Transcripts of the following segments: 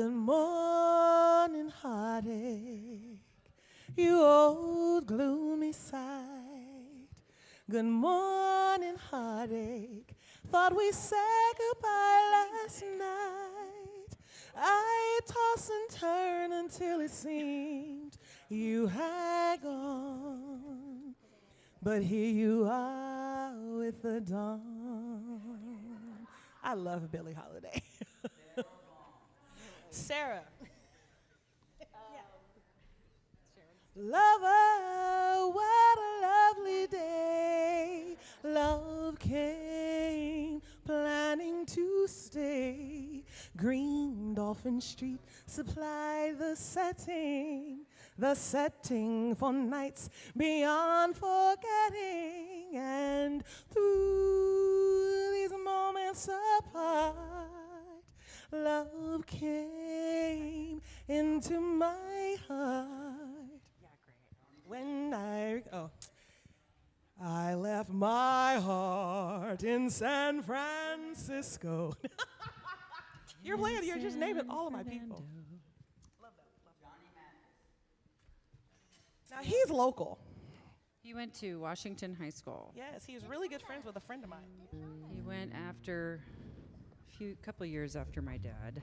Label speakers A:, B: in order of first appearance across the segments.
A: Good morning, heartache, you old gloomy sight. Good morning, heartache, thought we said goodbye last night. I toss and turn until it seemed you had gone, but here you are with the dawn. I love Billie Holiday. Sarah. Lover, what a lovely day. Love came, planning to stay. Green Dolphin Street supplied the setting for nights beyond forgetting. And through these moments apart, love came into my heart. When I left my heart in San Francisco. You're just naming all of my people. Love that. Now he's local.
B: He went to Washington High School.
A: Yes, he was really good friends with a friend of mine.
B: He went after couple years after my dad.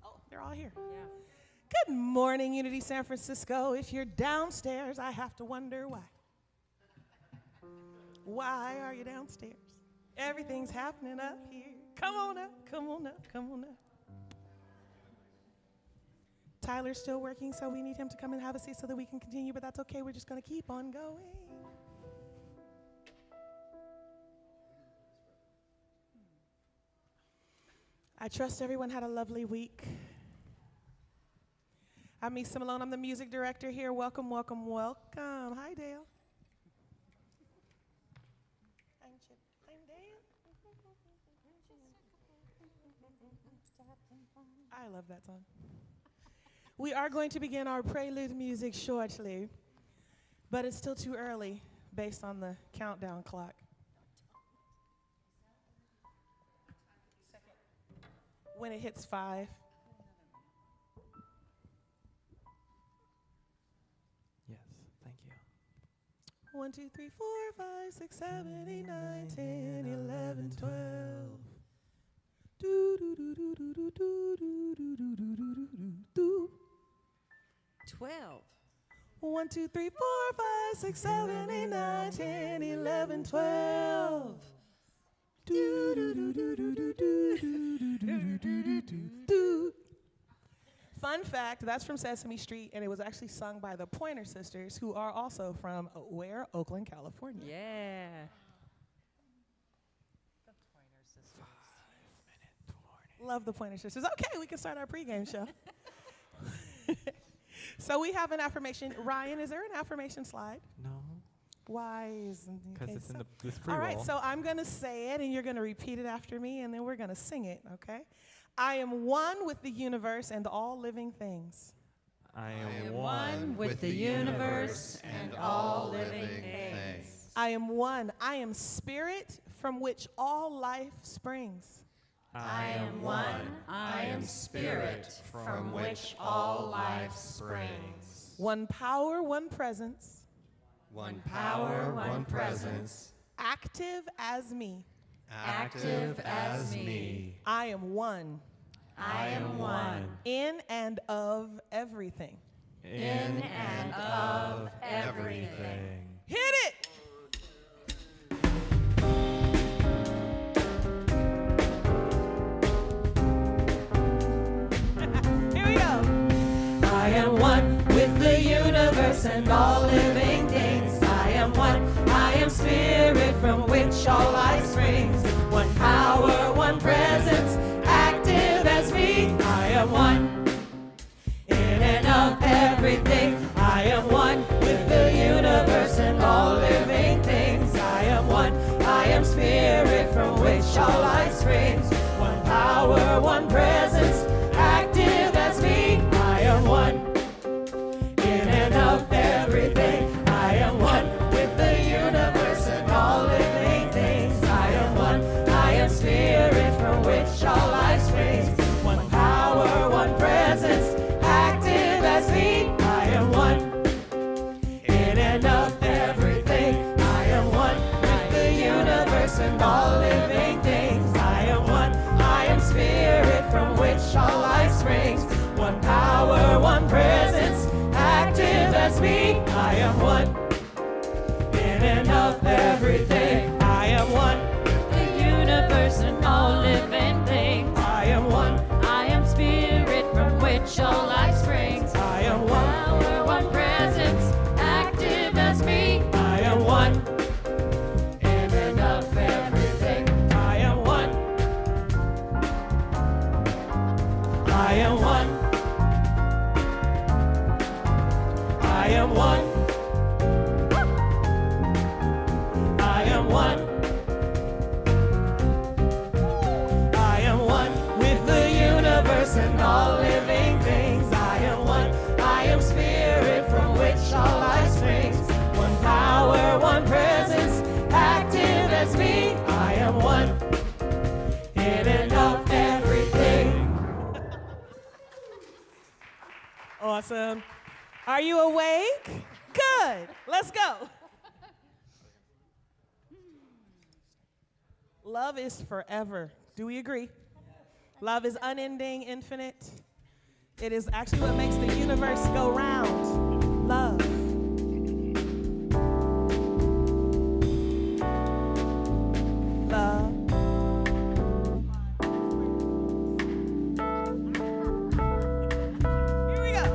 A: Oh, they're all here.
B: Yeah.
A: Good morning, Unity San Francisco. If you're downstairs, I have to wonder why. Why are you downstairs? Everything's happening up here. Come on up, come on up, come on up. Tyler's still working, so we need him to come and have a seat so that we can continue, but that's okay. We're just going to keep on going. I trust everyone had a lovely week. I'm Ms. Simone. I'm the music director here. Welcome, welcome, welcome. Hi, Dale. I'm Dale. I love that song. We are going to begin our prelude music shortly, but it's still too early based on the countdown clock. When it hits 5.
C: Yes, thank you.
A: 1, 2, 3, 4, 5, 6, 7, 8, 9, 10, 11, 12. Do do do do do do do do do do do do do.
B: 12.
A: 1, 2, 3, 4, 5, 6, 7, 8, 9, 10, 11, 12. Do do do do do do do do do do do do. Fun fact, that's from Sesame Street, and it was actually sung by the Pointer Sisters, who are also from where? Oakland, California.
B: Yeah.
A: The Pointer Sisters. 5-minute warning. Love the Pointer Sisters. Okay, we can start our pregame show. So we have an affirmation. Ryan, is there an affirmation slide?
C: No.
A: Why isn't?
C: Because it's in this
A: pre-roll. All right, so I'm going to say it, and you're going to repeat it after me, and then we're going to sing it, okay? I am one with the universe and all living things.
C: I am
B: one with the universe and all living things.
A: I am one. I am spirit from which all life springs.
B: I am one. I am spirit from which all life springs.
A: One power, one presence.
D: One power, one presence.
A: Active as me.
D: Active as me.
A: I am one.
B: I am one.
A: In and of everything.
B: In and of everything.
A: Hit it! Here we go. I am one with the universe and all living things. I am one. I am spirit from which all life springs. One power, one presence, active as me. I am one. In and of everything. I am one with the universe and all living things. I am one. I am spirit from which all life springs. One power, one presence, active as me. I am one. In and of everything. I am one with the universe and all living things. I am one. I am spirit from which all life springs. One power. universe and all living things. I am one, I am spirit from which all life springs. One power, one presence, active as me. I am one, in and of everything. I am one,
B: The universe and all living things.
A: I am one,
B: I am spirit from which all life springs.
A: I am one,
B: Power, one presence, active as me.
A: I am one,
B: In and of everything.
A: I am one, I am one, I am one, I am one, I am one with the universe and all living things. I am one, I am spirit from which all life springs. One power, one presence, active as me. I am one, in and of everything. Awesome. Are you awake? Good. Let's go. Love is forever. Do we agree? Love is unending, infinite. It is actually what makes the universe go round. Love. Love. Here we go.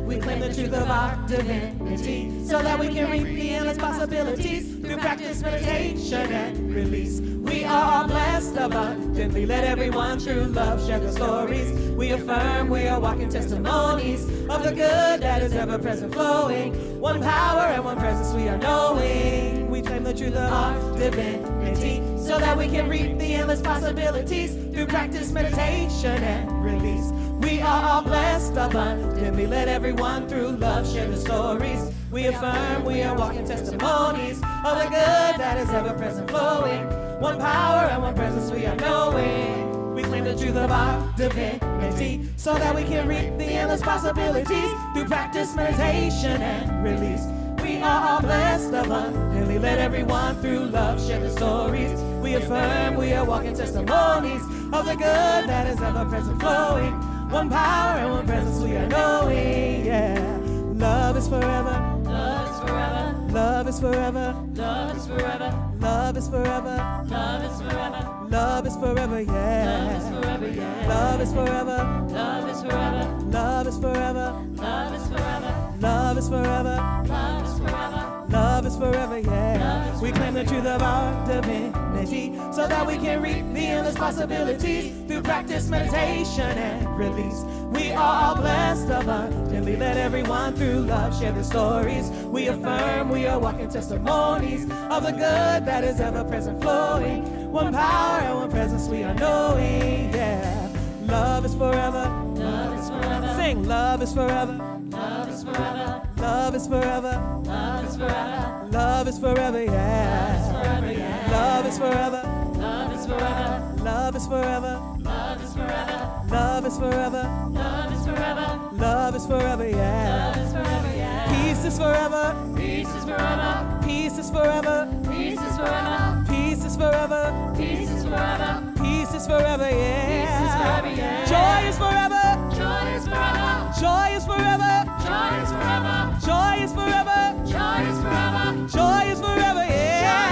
A: We claim the truth of our divinity so that we can reap the endless possibilities through practice, meditation, and release. We are all blessed abundantly. Let everyone through love share their stories. We affirm we are walking testimonies of the good that is ever present flowing. One power and one presence we are knowing. We claim the truth of our divinity so that we can reap the endless possibilities through practice, meditation, and release. We are all blessed abundantly. Let everyone through love share the stories. We affirm we are walking testimonies of the good that is ever present flowing. One power and one presence we are knowing. We claim the truth of our divinity so that we can reap the endless possibilities through practice, meditation, and release. We are all blessed abundantly. Let everyone through love share the stories. We affirm we are walking testimonies of the good that is ever present flowing. One power and one presence we are knowing. Yeah. Love is forever.
B: Love is forever.
A: Love is forever.
B: Love is forever.
A: Love is forever.
B: Love is forever.
A: Love is forever. Yeah.
B: Love is forever. Yeah.
A: Love is forever.
B: Love is forever.
A: Love is forever.
B: Love is forever.
A: Love is forever.
B: Love is forever.
A: Love is forever, yeah.
B: Love is
A: We claim the truth of our divinity so that we can reap the endless possibilities through practice, meditation, and release. We are all blessed abundantly. Let everyone through love share their stories. We affirm we are walking testimonies of the good that is ever present flowing. One power and one presence we are knowing, yeah. Love is forever.
B: Love is forever.
A: Sing, love is forever.
B: Love is forever.
A: Love is forever.
B: Love is forever.
A: Love is forever, yeah.
B: Forever, yeah.
A: Love is forever.
B: Love is forever.
A: Love is forever.
B: Love is forever.
A: Love is forever.
B: Love is forever.
A: Love is forever, yeah.
B: Love is forever, yeah.
A: Peace is forever.
B: Peace is forever.
A: Peace is forever.
B: Peace is forever.
A: Peace is forever.
B: Peace is forever.
A: Peace is forever, yeah.
B: Peace is forever, yeah.
A: Joy is forever.
B: Joy is forever.
A: Joy is forever.
B: Joy is forever.
A: Joy is forever.
B: Joy is forever.
A: Joy is forever, yeah.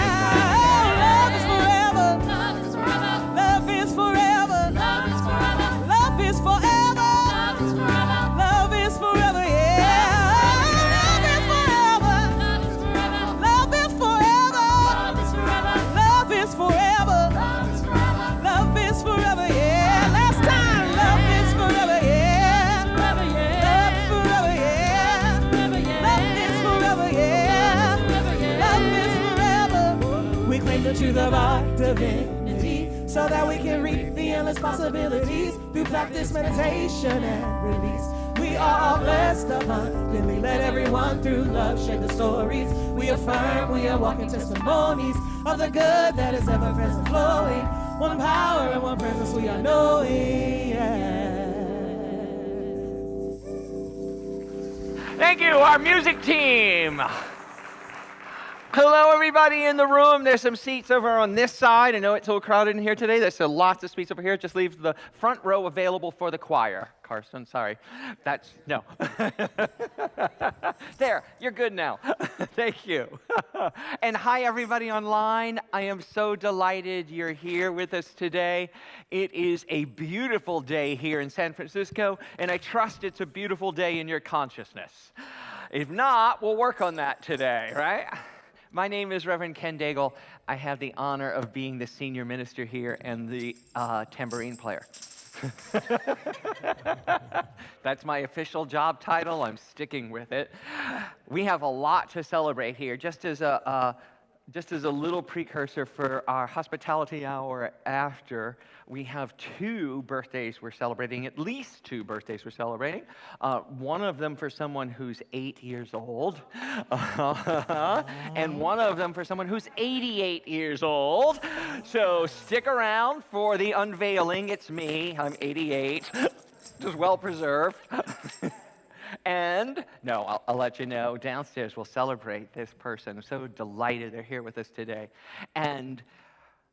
A: Love is forever.
B: Love is forever.
A: Love is forever.
B: Love is forever.
A: Love is forever.
B: Love is forever.
A: Love is forever, yeah. Love is forever.
B: Love is forever.
A: Love is forever.
B: Love is forever.
A: Love is forever.
B: Love is forever.
A: Love is forever, yeah. Last time, love is forever, yeah.
B: Forever, yeah.
A: Love is forever, yeah.
B: Forever, yeah.
A: Love is forever, yeah.
B: Forever, yeah.
A: Love is forever. We claim the truth of our divinity so that we can reap the endless possibilities through practice, meditation, and release. We are all blessed abundantly. Let everyone through love share the stories. We affirm we are walking testimonies of the good that is ever present flowing. One power and one presence we are knowing. Yeah.
E: Thank you, our music team. Hello, everybody in the room. There's some seats over on this side. I know it's a little crowded in here today. There's lots of seats over here. Just leave the front row available for the choir. Carson, sorry. No. There, you're good now. Thank you. And hi, everybody online. I am so delighted you're here with us today. It is a beautiful day here in San Francisco, and I trust it's a beautiful day in your consciousness. If not, we'll work on that today, right? My name is Reverend Ken Daigle. I have the honor of being the senior minister here and the tambourine player. That's my official job title. I'm sticking with it. We have a lot to celebrate here. Just as a little precursor for our hospitality hour after, we have two birthdays we're celebrating, at least two birthdays we're celebrating. One of them for someone who's 8 years old, and one of them for someone who's 88 years old. So stick around for the unveiling. It's me. I'm 88, just well preserved. And, no, I'll let you know, downstairs we'll celebrate this person. I'm so delighted they're here with us today. And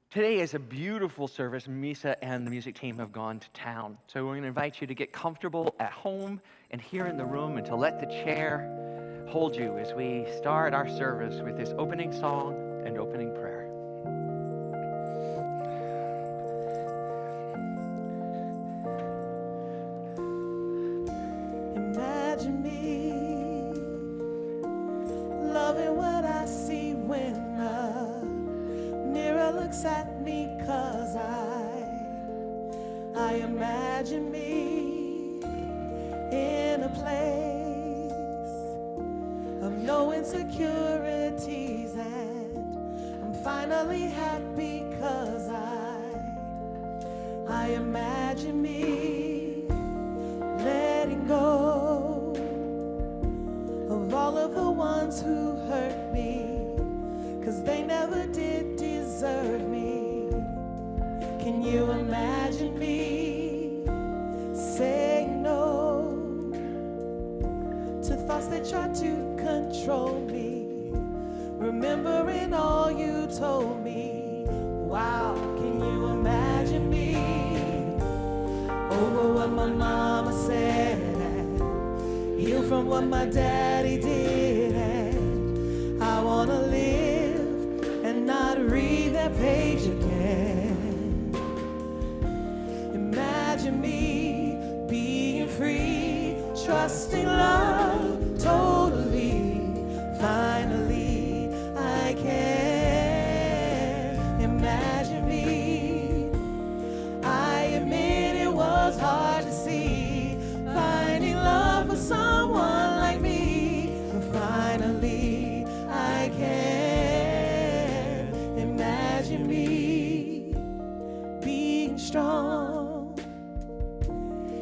E: today is a beautiful service. Misa and the music team have gone to town. So we're going to invite you to get comfortable at home and here in the room and to let the chair hold you as we start our service with this opening song and opening prayer.
A: Imagine me loving what I see when a mirror looks at me, 'cause I imagine me in a place of no insecurities, and I'm finally happy 'cause I imagine me letting go of all of the ones who hurt me, 'cause they never did deserve me. Can you imagine me saying no to thoughts that try to control me, remembering all you told me? Wow, can you imagine me over what my mama said, heal from what my daddy did, and I wanna live and not read that page again. Imagine me being free, trusting love totally. Finally, I can imagine me. I admit it was hard to see, finding love for someone like me. And finally, I can imagine me being strong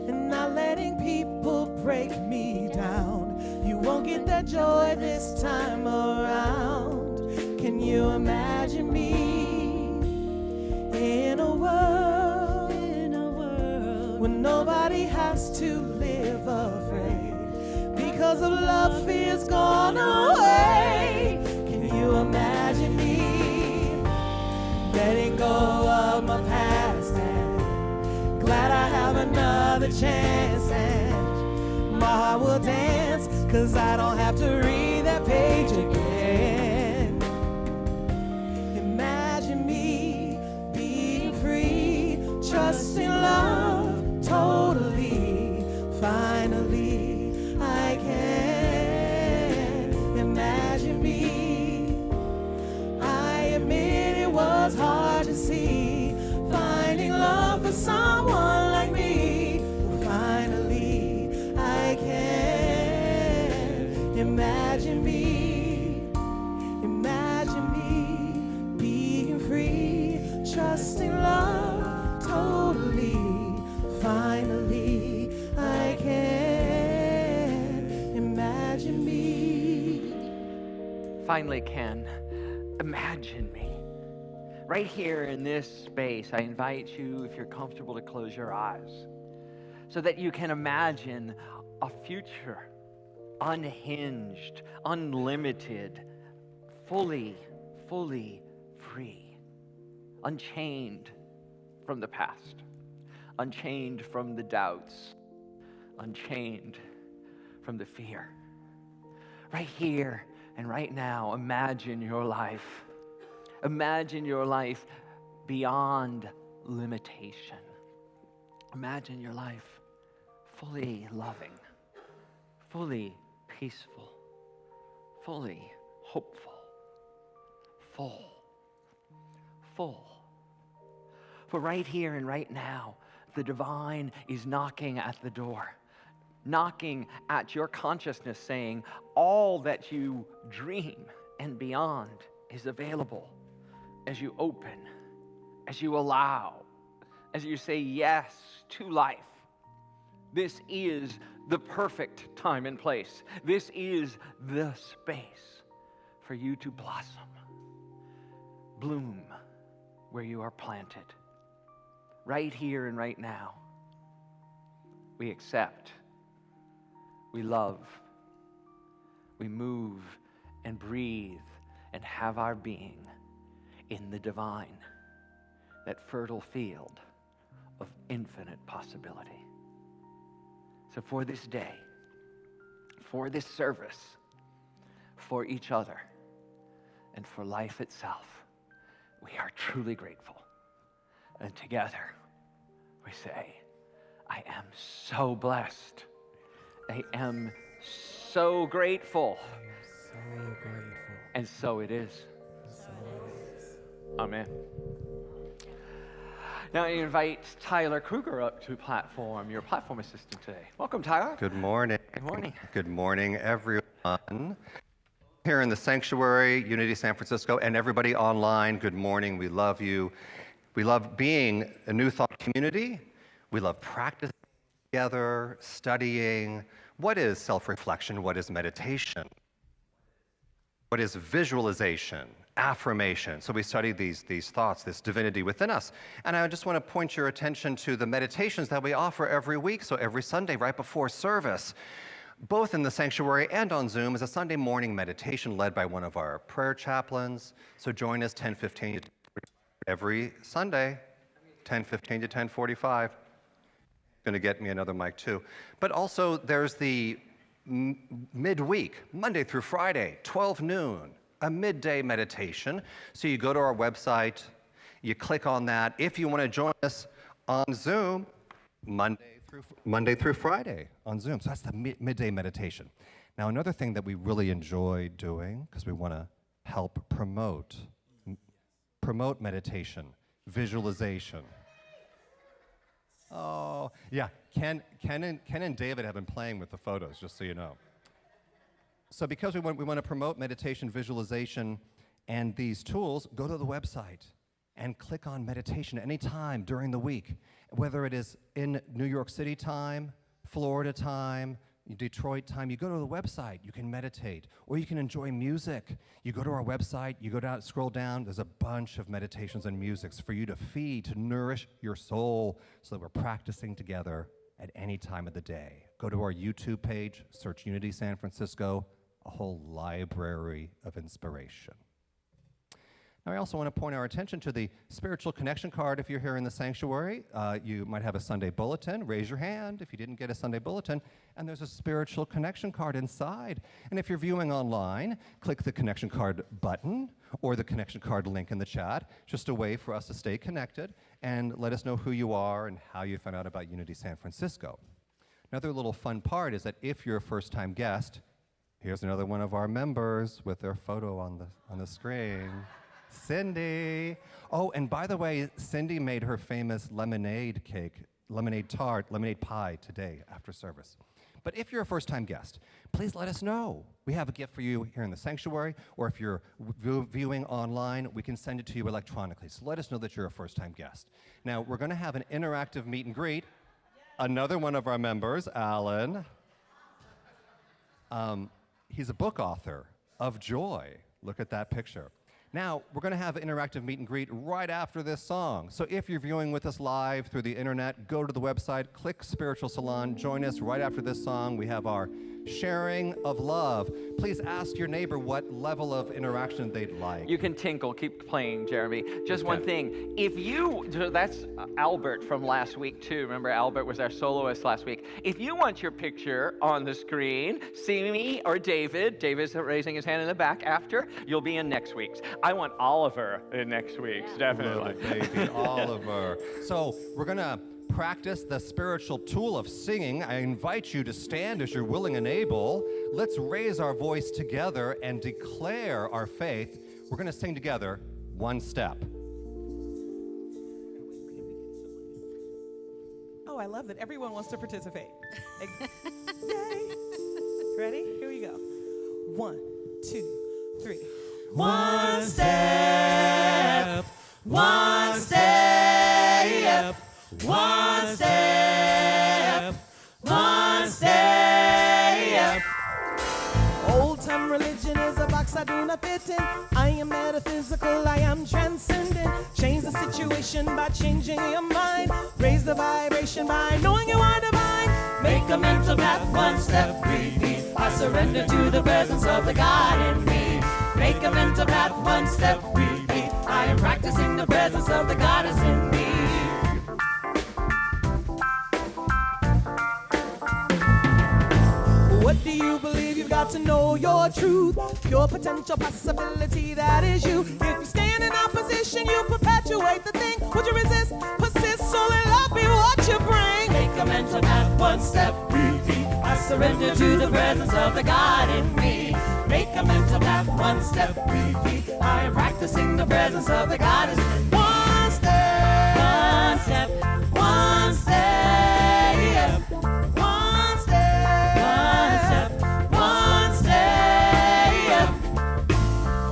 A: and not letting people break me down. You won't get that joy this time around. Can you imagine me in a world when nobody has to live afraid because of love fear's gone away? Can you imagine me letting go of my past and glad I have another chance, and my heart will dance 'cause I don't have to read that page again. Imagine me being free, trusting love totally. Finally, I can imagine me. I admit it was hard to see, finding love for someone like me. Finally, I can imagine me. Imagine me being free, trusting love totally. Finally, I can imagine me.
E: Finally, Ken, imagine me. Right here in this space, I invite you, if you're comfortable, to close your eyes so that you can imagine a future unhinged, unlimited, fully, fully free, unchained from the past, unchained from the doubts, unchained from the fear. Right here and right now, imagine your life. Imagine your life beyond limitation. Imagine your life fully loving, fully peaceful, fully hopeful, full. For right here and right now, the divine is knocking at the door, knocking at your consciousness, saying, all that you dream and beyond is available as you open, as you allow, as you say yes to life. This is the perfect time and place. This is the space for you to blossom, bloom where you are planted. Right here and right now, we accept, we love, we move and breathe and have our being in the divine, that fertile field of infinite possibility. So for this day, for this service, for each other, and for life itself, we are truly grateful. And together, we say, I am so blessed. I am so grateful.
C: So grateful.
E: And so it is.
C: So it is.
E: Amen. Now I invite Tyler Kruger up to platform, your platform assistant today. Welcome, Tyler.
D: Good morning.
E: Good morning.
D: Good morning, everyone. Here in the sanctuary, Unity San Francisco, and everybody online, good morning. We love you. We love being a New Thought community. We love practicing together, studying. What is self-reflection? What is meditation? What is visualization? Affirmation. So we study these thoughts, this divinity within us. And I just want to point your attention to the meditations that we offer every week. So every Sunday right before service, both in the sanctuary and on Zoom, is a Sunday morning meditation led by one of our prayer chaplains. So join us 10:15 every Sunday, 10:15 to 10:45. Going to get me another mic too. But also there's the midweek, Monday through Friday, 12 noon, a midday meditation. So you go to our website, you click on that. If you want to join us on Zoom, Monday through Friday on Zoom. So that's the midday meditation. Now another thing that we really enjoy doing, because we want to help promote meditation, visualization. Oh, yeah, Ken and David have been playing with the photos, just so you know. So because we want to promote meditation, visualization, and these tools, go to the website and click on meditation anytime during the week, whether it is in New York City time, Florida time, Detroit time. You go to the website, you can meditate, or you can enjoy music. You go to our website, you go down, scroll down, there's a bunch of meditations and musics for you to feed, to nourish your soul, so that we're practicing together at any time of the day. Go to our YouTube page, search Unity San Francisco, a whole library of inspiration. Now, I also want to point our attention to the spiritual connection card. If you're here in the sanctuary, you might have a Sunday bulletin. Raise your hand if you didn't get a Sunday bulletin. And there's a spiritual connection card inside. And if you're viewing online, click the connection card button or the connection card link in the chat. Just a way for us to stay connected and let us know who you are and how you found out about Unity San Francisco. Another little fun part is that if you're a first-time guest, here's another one of our members with their photo on the screen. Cindy. Oh, and by the way, Cindy made her famous lemonade cake, lemonade tart, lemonade pie today after service. But if you're a first-time guest, please let us know. We have a gift for you here in the sanctuary, or if you're viewing online, we can send it to you electronically. So let us know that you're a first-time guest. Now, we're going to have an interactive meet and greet. Another one of our members, Alan, he's a book author of Joy. Look at that picture. Now, we're going to have an interactive meet and greet right after this song. So if you're viewing with us live through the internet, go to the website, click Spiritual Salon, join us right after this song. We have our sharing of love. Please ask your neighbor what level of interaction they'd like.
E: You can tinkle. Keep playing, Jeremy. Just one
D: Okay.
E: thing. If you, so that's Albert from last week too. Remember, Albert was our soloist last week. If you want your picture on the screen, see me or David. David's raising his hand in the back after. You'll be in next week's. I want Oliver in next week's, definitely.
D: Little baby Oliver. So we're gonna practice the spiritual tool of singing. I invite you to stand as you're willing and able. Let's raise our voice together and declare our faith. We're gonna sing together, One Step.
A: Oh, I love that everyone wants to participate. Yay. Ready? Here we go. 1, 2, 3. One step, one step, one step, one step. Old time religion is a box I do not fit in. I am metaphysical, I am transcendent. Change the situation by changing your mind. Raise the vibration by knowing you are divine. Make a mental path, one step, repeat. I surrender to the presence of the God in me. Make a mental path, one step, repeat. I am practicing the presence of the Goddess in me. What do you believe? You've got to know your truth. Pure potential possibility, that is you. If you stand in opposition, you perpetuate the thing. Would you resist? Persist, so let love be what you bring. Make a mental path, one step, repeat. I surrender to the presence of the God in me. Make a mental path, one step, repeat. I am practicing the presence of the Goddess in me. One step, one step, one step, one step, one step.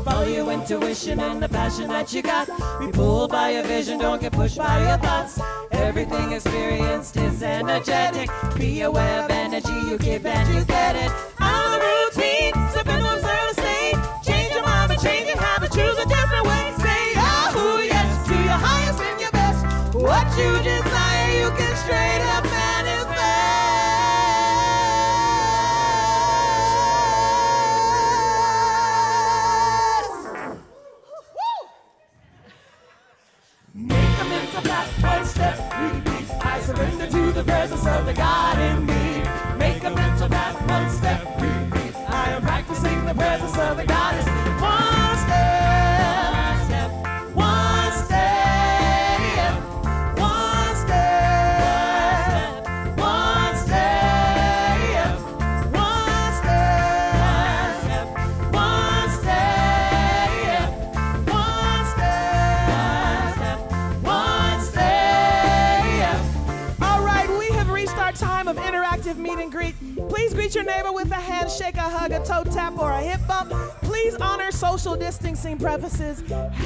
A: Follow your intuition and the passion that you got. Be pulled by your vision, don't get pushed by your thoughts. Everything experienced is energetic. Be aware of energy, you give and you get it. Out of the routine, step into observe the state. Change your mind, but change your habit, choose a different way. Say oh yes to your highest and your best. What you desire, you can straight up manifest. Make a mental path, one step, repeat. I surrender to the presence of the God in me. Make a mental path, one step, repeat. I am practicing the presence of the Goddess. One step, one step, one step, one step, one step, one step, one step, one step. All right, we have reached our time of interactive meet and greet. Please greet your neighbor with a handshake, a hug, a toe tap, or a hip bump. Please honor social distancing prefaces.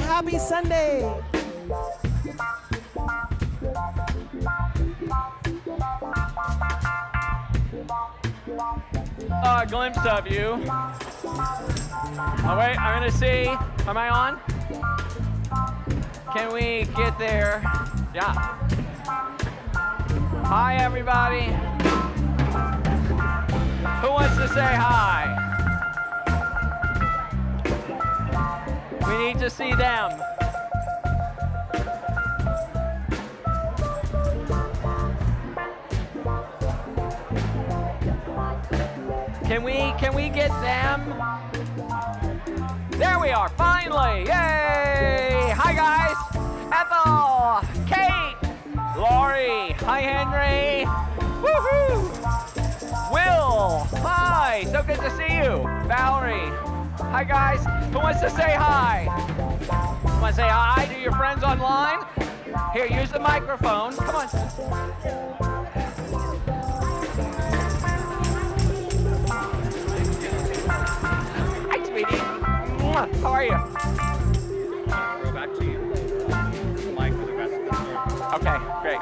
A: Happy Sunday.
E: A glimpse of you. Oh wait, I'm gonna see. Am I on? Can we get there? Yeah. Hi, everybody. Who wants to say hi? We need to see them. Can we get them? There we are, finally! Yay! Hi guys! Ethel, Kate, Lori, hi Henry, woohoo! Will, hi, so good to see you. Valerie, hi guys. Who wants to say hi? Want to say hi to your friends online? Here, use the microphone. Come on. Hi, sweetie. Mwah. How are you? Go back to you. The mic for the rest of the group. Okay, great.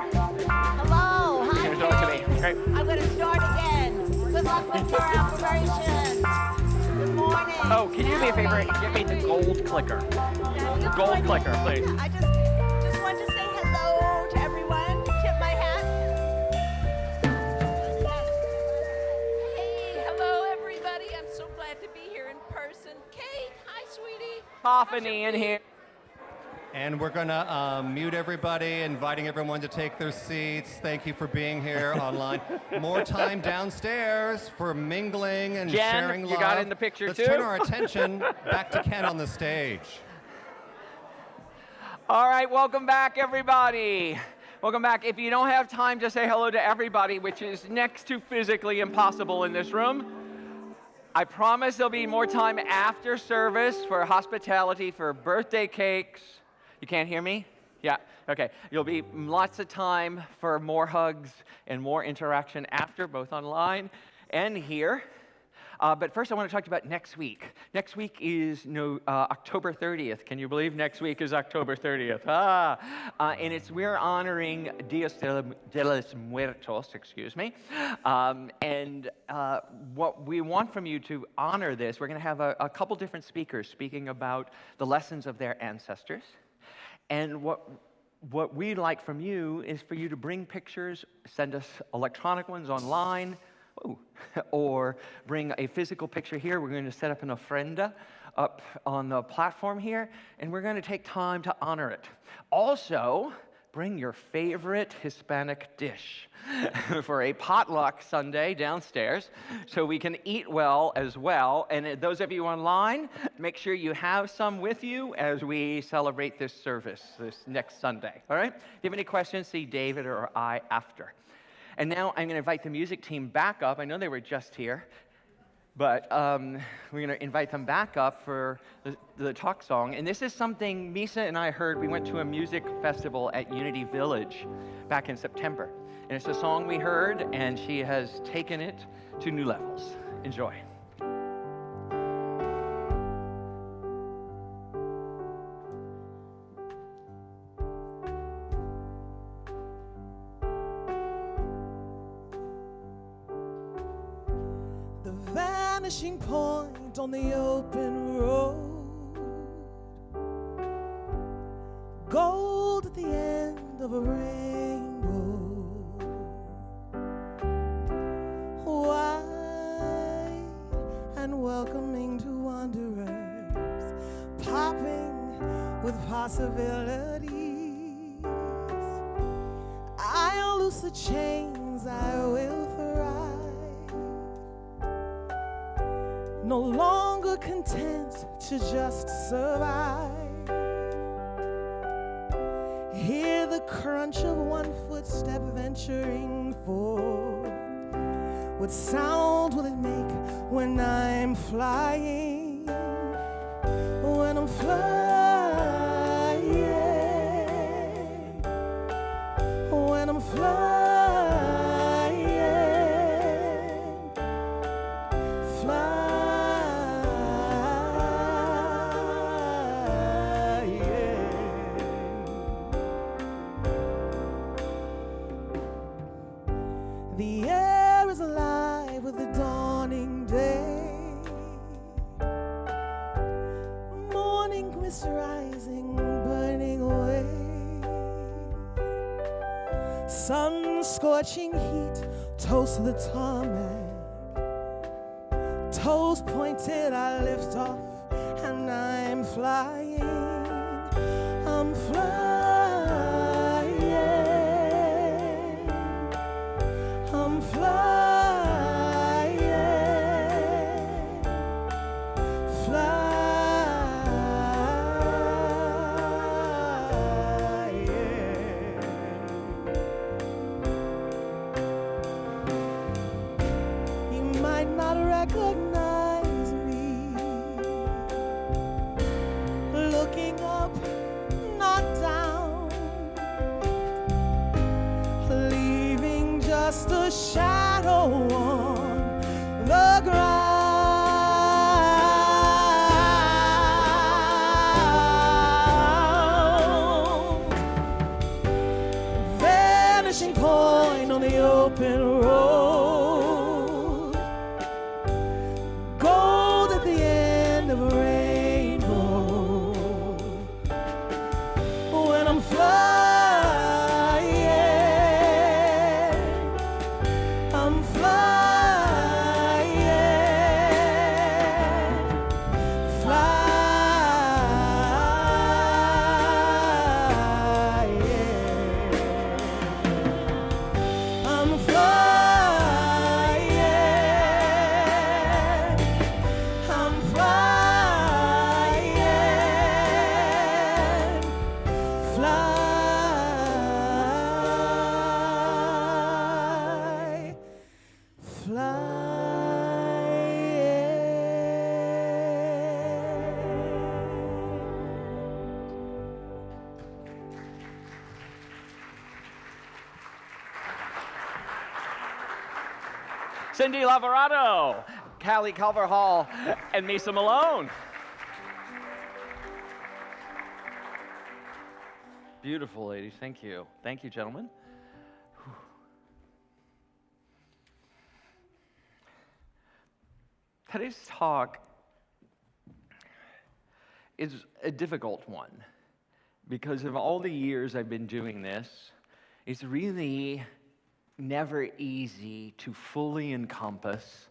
F: Hello, hi.
E: Here's over to me. Great.
F: I'm going to start again. Good luck with your operation. Good morning.
E: Oh, can you do me a favor and get me the gold clicker? Gold clicker, please.
F: I just wanted to say hello to everyone. Tip my hat. Hey, hello.
E: cacophony in here.
D: And we're going to mute everybody, inviting everyone to take their seats. Thank you for being here online. More time downstairs for mingling and
E: Jen,
D: sharing love.
E: you got in the picture
D: Let's
E: too?
D: turn our attention back to Ken on the stage.
E: All right, welcome back, everybody. Welcome back. If you don't have time to say hello to everybody, which is next to physically impossible in this room, I promise there'll be more time after service for hospitality, for birthday cakes. You can't hear me? Yeah, okay. There'll be lots of time for more hugs and more interaction after, both online and here. But first I want to talk about next week. Next week is October 30th. Can you believe next week is October 30th? And we're honoring Dias de los Muertos, excuse me. And what we want from you to honor this, we're going to have a couple different speakers speaking about the lessons of their ancestors. And what we'd like from you is for you to bring pictures, send us electronic ones online, or bring a physical picture here. We're going to set up an ofrenda up on the platform here, and we're going to take time to honor it. Also, bring your favorite Hispanic dish for a potluck Sunday downstairs so we can eat well as well. And those of you online, make sure you have some with you as we celebrate this service this next Sunday. All right? If you have any questions, see David or I after. And now I'm going to invite the music team back up. I know they were just here, but we're going to invite them back up for the talk song. And this is something Misa and I heard. We went to a music festival at Unity Village back in September. And it's a song we heard, and she has taken it to new levels. Enjoy.
A: Vanishing point on the open road, gold at the end of a rainbow, wide and welcoming to wanderers, popping with possibilities. I'll loose the chains, I will thrive. No longer content to just survive. Hear the crunch of one footstep venturing forward. What sound will it make when I'm flying? When I'm flying. When I'm flying. The air is alive with the dawning day. Morning mist rising, burning away. Sun scorching heat, toast the tarmac. Toes pointed, I lift off, and I'm flying. I'm flying. I'm flying, flying. You might not recognize me, looking up, not down, leaving just a shadow on the ground. Vanishing point on the open road, gold at the end of a rainbow. When I'm flying, I'm flying, flying. fly,
E: Cindy Lavorado, Callie Culverhall, and Misa Malone. Beautiful, ladies. Thank you. Thank you, gentlemen. Whew. Today's talk is a difficult one because of all the years I've been doing this. It's really never easy to fully encompass,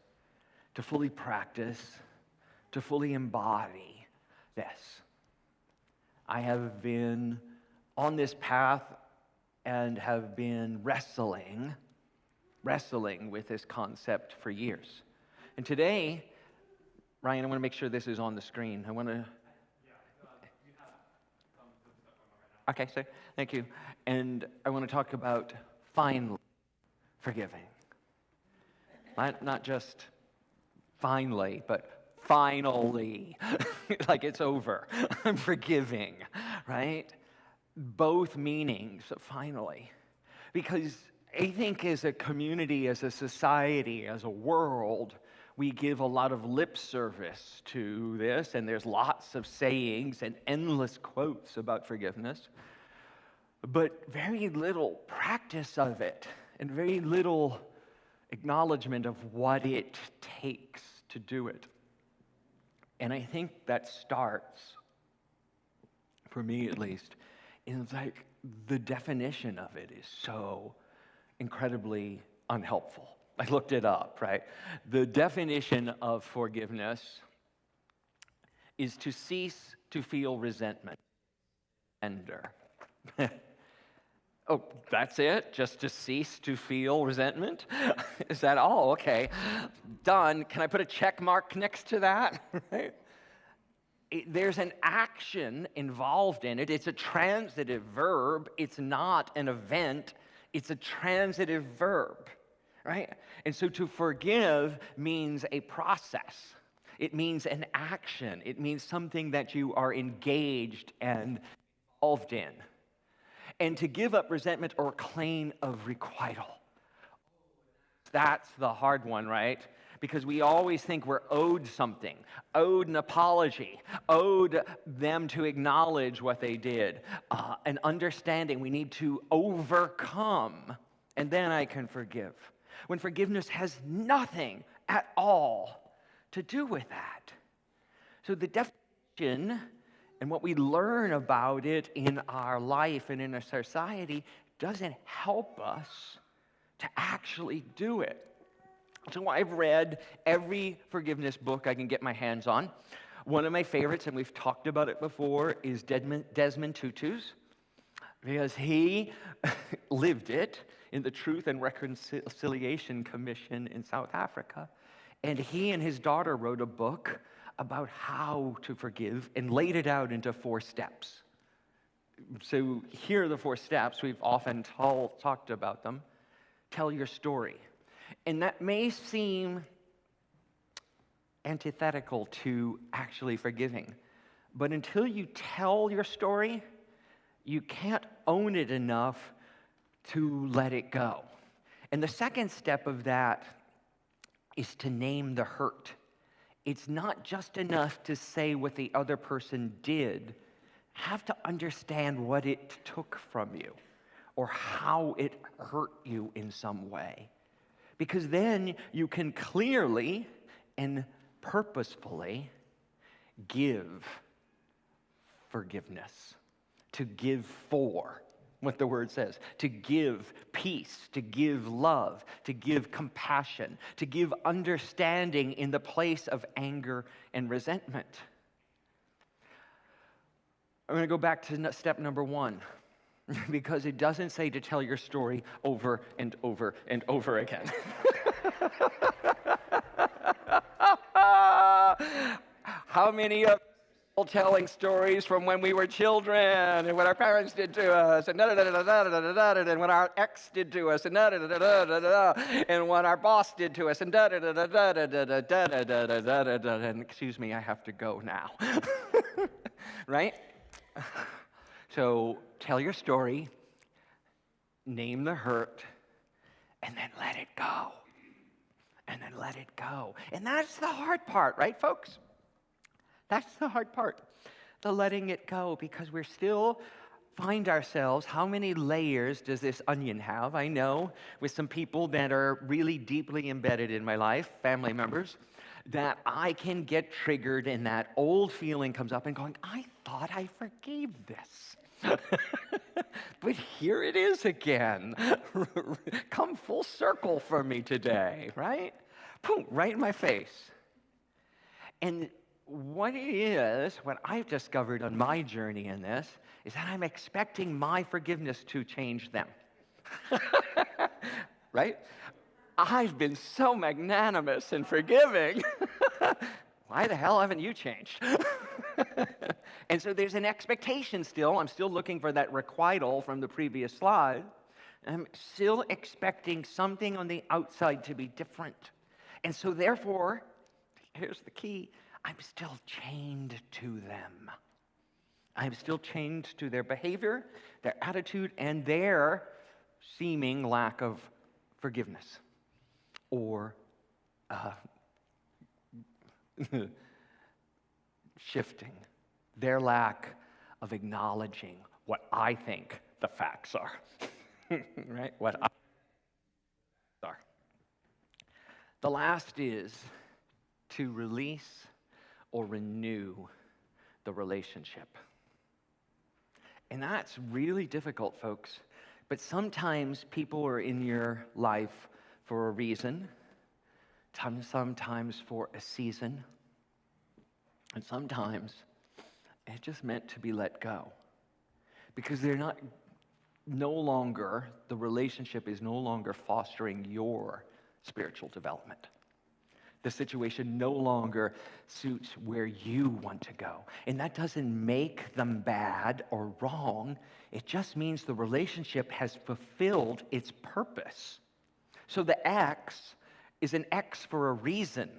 E: to fully practice, to fully embody this. I have been on this path and have been wrestling with this concept for years. And today, Ryan, I want to make sure this is on the screen. I want to... Okay, so thank you. And I want to talk about finally forgiving. Not just finally, but finally. Like it's over. I'm forgiving, right? Both meanings, finally. Because I think as a community, as a society, as a world, we give a lot of lip service to this, and there's lots of sayings and endless quotes about forgiveness, but very little practice of it, and very little acknowledgement of what it takes to do it. And I think that starts, for me at least, in like the definition of it is so incredibly unhelpful. I looked it up, right? The definition of forgiveness is to cease to feel resentment. Anger. Oh, that's it? Just to cease to feel resentment? Is that all? Okay. Done. Can I put a check mark next to that? Right? There's an action involved in it. It's a transitive verb. It's not an event. It's a transitive verb, right? And so to forgive means a process. It means an action. It means something that you are engaged and involved in. And to give up resentment or claim of requital. That's the hard one, right? Because we always think we're owed something, owed an apology, owed them to acknowledge what they did, an understanding we need to overcome, and then I can forgive. When forgiveness has nothing at all to do with that. So the definition and what we learn about it in our life and in our society doesn't help us to actually do it. So I've read every forgiveness book I can get my hands on. One of my favorites, and we've talked about it before, is Desmond Tutu's, because he lived it in the Truth and Reconciliation Commission in South Africa. And he and his daughter wrote a book about how to forgive and laid it out into 4 steps. So here are the 4 steps. We've often talked about them. Tell your story. And that may seem antithetical to actually forgiving. But until you tell your story, you can't own it enough to let it go. And the second step of that is to name the hurt. It's not just enough to say what the other person did. You have to understand what it took from you or how it hurt you in some way. Because then you can clearly and purposefully give forgiveness. To give for what the word says. To give peace, to give love, to give compassion, to give understanding in the place of anger and resentment. I'm going to go back to step number 1. Because it doesn't say to tell your story over and over and over again. How many of us telling stories from when we were children and what our parents did to us and and what our ex did to us and and what our boss did to us and and excuse me, I have to go now. Right? So tell your story, name the hurt, and then let it go. And then let it go. And that's the hard part, right, folks? That's the hard part, the letting it go, because we're still find ourselves, how many layers does this onion have? I know with some people that are really deeply embedded in my life, family members, that I can get triggered and that old feeling comes up and going, I thought I forgave this. But here it is again. Come full circle for me today, right? Boom, right in my face. And what it is, what I've discovered on my journey in this, is that I'm expecting my forgiveness to change them. Right? I've been so magnanimous and forgiving. Why the hell haven't you changed? And so there's an expectation still. I'm still looking for that requital from the previous slide. I'm still expecting something on the outside to be different. And so therefore, here's the key, I'm still chained to them. I'm still chained to their behavior, their attitude, and their seeming lack of forgiveness or shifting, their lack of acknowledging what I think the facts are, right? What I are. The last is to release or renew the relationship. And that's really difficult, folks. But sometimes people are in your life for a reason, sometimes for a season, and sometimes it's just meant to be let go. Because they're not, no longer, the relationship is no longer fostering your spiritual development. The situation no longer suits where you want to go. And that doesn't make them bad or wrong. It just means the relationship has fulfilled its purpose. So the X is an X for a reason,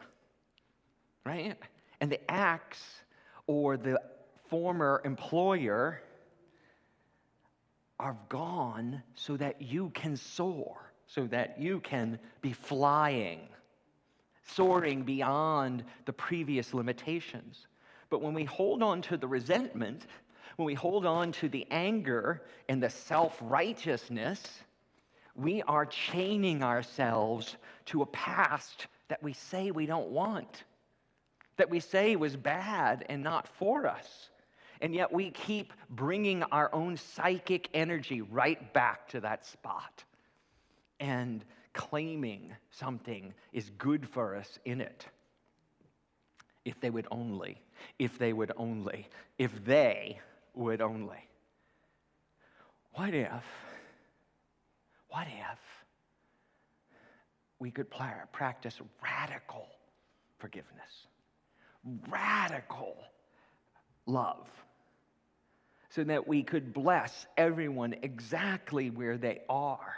E: right? And the X, or the former employer, are gone so that you can soar, so that you can be flying, soaring beyond the previous limitations. But when we hold on to the resentment, when we hold on to the anger and the self-righteousness, we are chaining ourselves to a past that we say we don't want, that we say was bad and not for us. And yet we keep bringing our own psychic energy right back to that spot and claiming something is good for us in it. If they would only, if they would only, if they would only. What if we could practice radical forgiveness, radical love, so that we could bless everyone exactly where they are,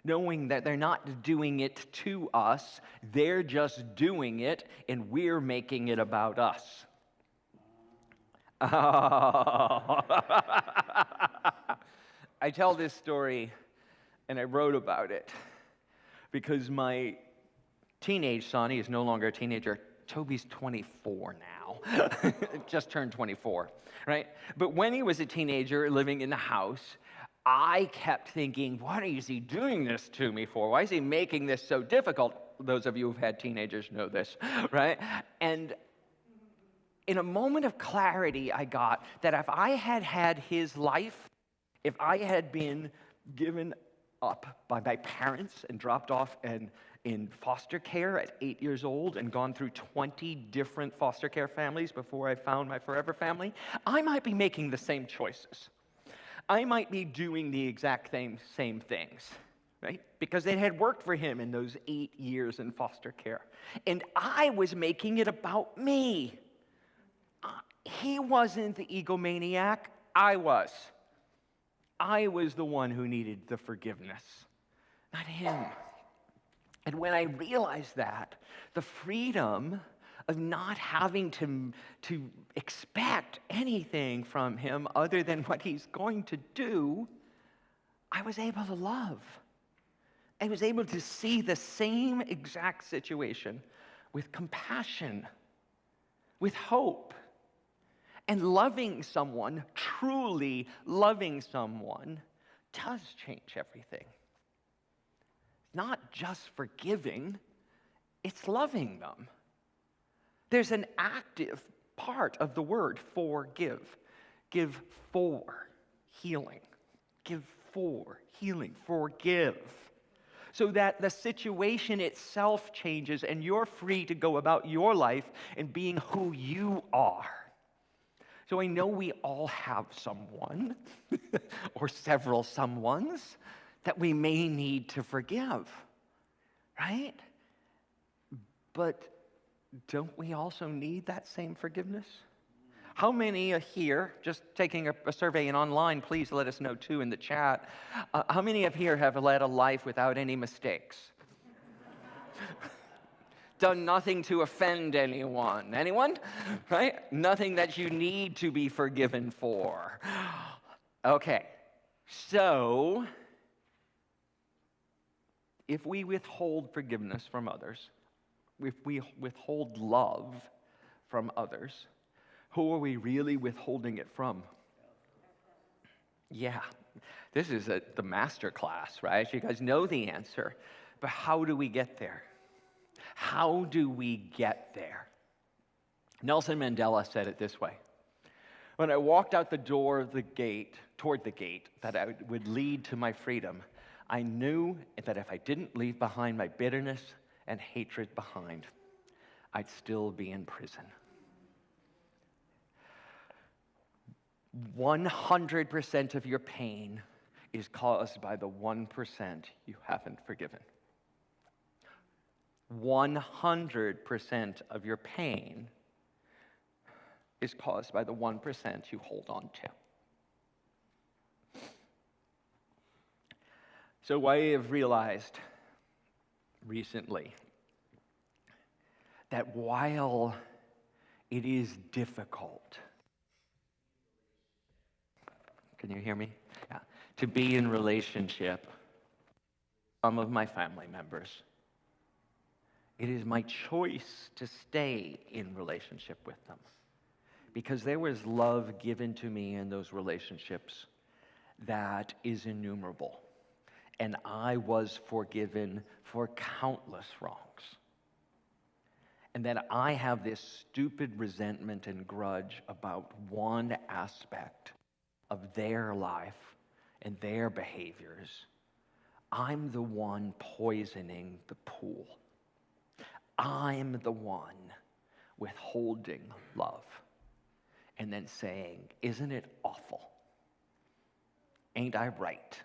E: knowing that they're not doing it to us, they're just doing it, and we're making it about us. Oh. I tell this story, and I wrote about it, because my teenage son, he is no longer a teenager, Toby's 24 now, just turned 24, right? But when he was a teenager living in the house, I kept thinking, what is he doing this to me for? Why is he making this so difficult? Those of you who've had teenagers know this, right? And in a moment of clarity, I got that if I had had his life, if I had been given up by my parents and dropped off and in foster care at 8 years old and gone through 20 different foster care families before I found my forever family, I might be making the same choices. I might be doing the exact same things, right? Because it had worked for him in those 8 years in foster care. And I was making it about me. He wasn't the egomaniac, I was. I was the one who needed the forgiveness, not him. And when I realized that, the freedom of not having to expect anything from him other than what he's going to do, I was able to love. I was able to see the same exact situation with compassion, with hope. And loving someone, truly loving someone, does change everything. Not just forgiving, it's loving them. There's an active part of the word forgive. Give for healing. Give for healing. Forgive. So that the situation itself changes and you're free to go about your life and being who you are. So I know we all have someone or several someones that we may need to forgive, right? But don't we also need that same forgiveness? How many here, just taking a survey and online, please let us know too in the chat, how many of here have led a life without any mistakes? Done nothing to offend anyone. Anyone? Right? Nothing that you need to be forgiven for. Okay, so if we withhold forgiveness from others, if we withhold love from others, who are we really withholding it from? Yeah, this is the master class, right? You guys know the answer, but how do we get there? How do we get there? Nelson Mandela said it this way. When I walked out the door of the gate, toward the gate that I would lead to my freedom, I knew that if I didn't leave behind my bitterness and hatred behind, I'd still be in prison. 100% of your pain is caused by the 1% you haven't forgiven. 100% of your pain is caused by the 1% you hold on to. So I have realized recently that while it is difficult, can you hear me? Yeah. To be in relationship with some of my family members, it is my choice to stay in relationship with them because there was love given to me in those relationships that is innumerable. And I was forgiven for countless wrongs. And that I have this stupid resentment and grudge about one aspect of their life and their behaviors. I'm the one poisoning the pool. I'm the one withholding love and then saying, isn't it awful? Ain't I right?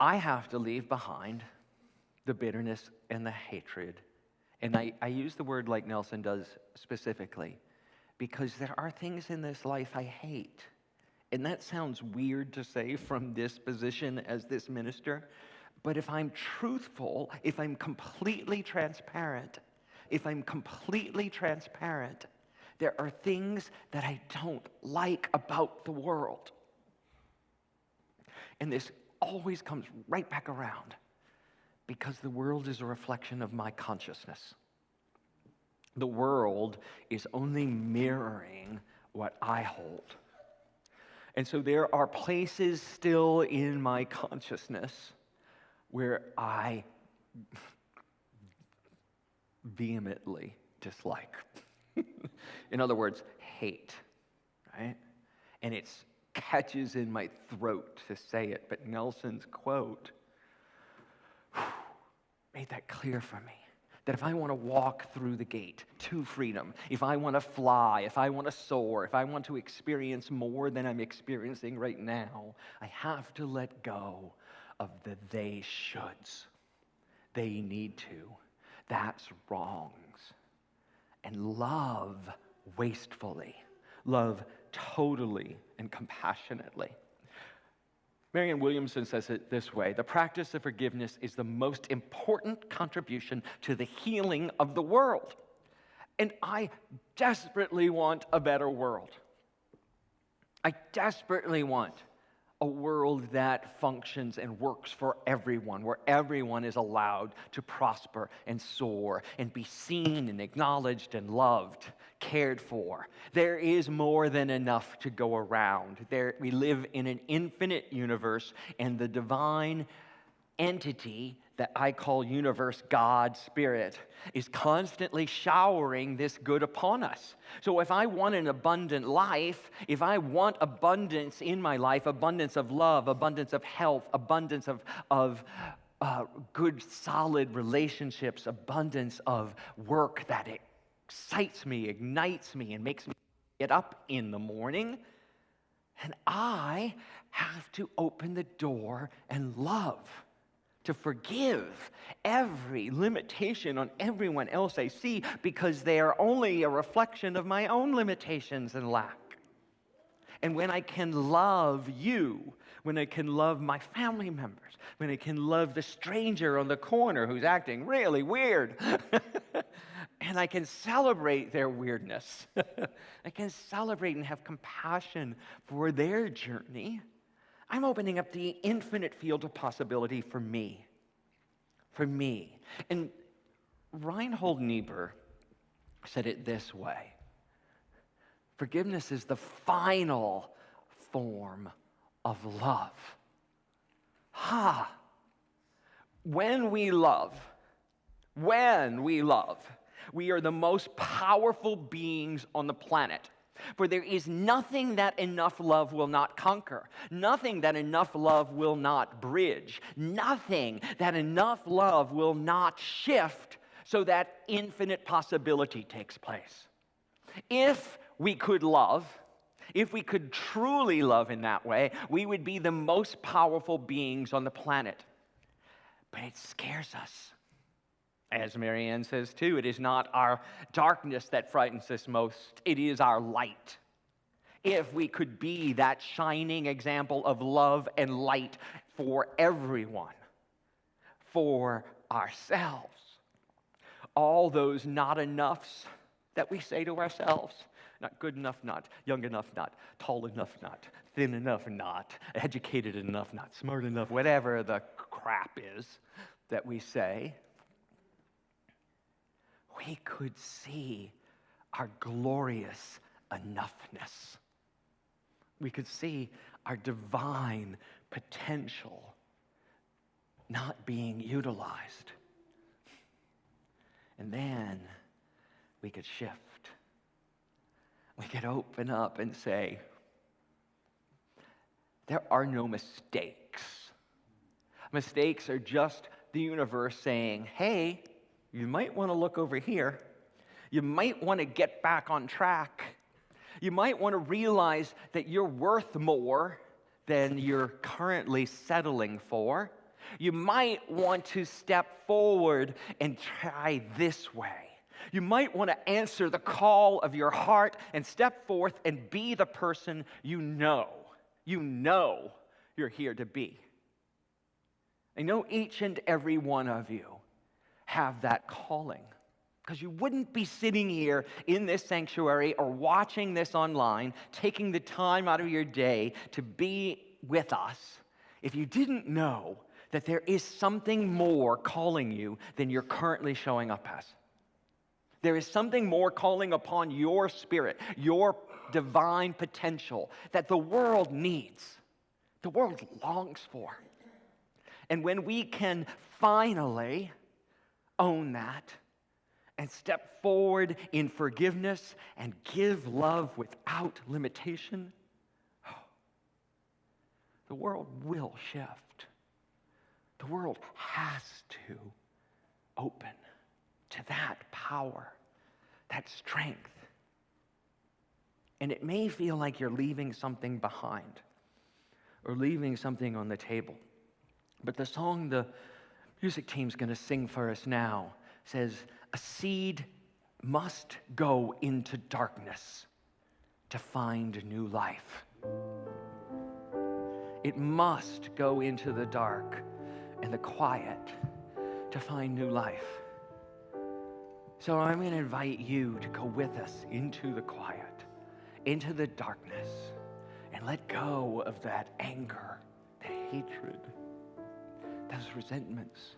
E: I have to leave behind the bitterness and the hatred. And I use the word like Nelson does specifically because there are things in this life I hate. And that sounds weird to say from this position as this minister. But if I'm truthful, if I'm completely transparent, there are things that I don't like about the world. And this always comes right back around because the world is a reflection of my consciousness. The world is only mirroring what I hold. And so there are places still in my consciousness where I vehemently dislike. In other words, hate, right? And it catches in my throat to say it, but Nelson's quote made that clear for me. That if I want to walk through the gate to freedom, if I want to fly, if I want to soar, if I want to experience more than I'm experiencing right now, I have to let go of the they shoulds. They need to. That's wrongs. And love wastefully. Love totally and compassionately. Marianne Williamson says it this way: the practice of forgiveness is the most important contribution to the healing of the world. And I desperately want a better world. I desperately want a world that functions and works for everyone, where everyone is allowed to prosper and soar and be seen and acknowledged and loved, cared for. There is more than enough to go around. We live in an infinite universe, and the divine entity that I call universe, God, Spirit, is constantly showering this good upon us. So if I want an abundant life, if I want abundance in my life, abundance of love, abundance of health, abundance of good, solid relationships, abundance of work that excites me, ignites me, and makes me get up in the morning, and I have to open the door and love, to forgive every limitation on everyone else I see, because they are only a reflection of my own limitations and lack. And when I can love you, when I can love my family members, when I can love the stranger on the corner who's acting really weird, and I can celebrate their weirdness, I can celebrate and have compassion for their journey, I'm opening up the infinite field of possibility for me. For me. And Reinhold Niebuhr said it this way: forgiveness is the final form of love. When we love, we are the most powerful beings on the planet. For there is nothing that enough love will not conquer, nothing that enough love will not bridge, nothing that enough love will not shift so that infinite possibility takes place. If we could love, if we could truly love in that way, we would be the most powerful beings on the planet. But it scares us. As Marianne says too, it is not our darkness that frightens us most, it is our light. If we could be that shining example of love and light for everyone, for ourselves, all those not enoughs that we say to ourselves, not good enough, not young enough, not tall enough, not thin enough, not educated enough, not smart enough, whatever the crap is that we say, we could see our glorious enoughness. We could see our divine potential not being utilized. And then we could shift. We could open up and say, there are no mistakes. Mistakes are just the universe saying, hey, you might want to look over here. You might want to get back on track. You might want to realize that you're worth more than you're currently settling for. You might want to step forward and try this way. You might want to answer the call of your heart and step forth and be the person you know you're here to be. I know each and every one of you have that calling, because you wouldn't be sitting here in this sanctuary or watching this online, taking the time out of your day to be with us, if you didn't know that there is something more calling you than you're currently showing up as. There is something more calling upon your spirit, your divine potential that the world needs, the world longs for. And when we can finally own that and step forward in forgiveness and give love without limitation, the world will shift. The world has to open to that power, that strength. And it may feel like you're leaving something behind or leaving something on the table. But the song the music team's going to sing for us now says, a seed must go into darkness to find new life. It must go into the dark and the quiet to find new life. So I'm going to invite you to go with us into the quiet, into the darkness, and let go of that anger, that hatred, those resentments,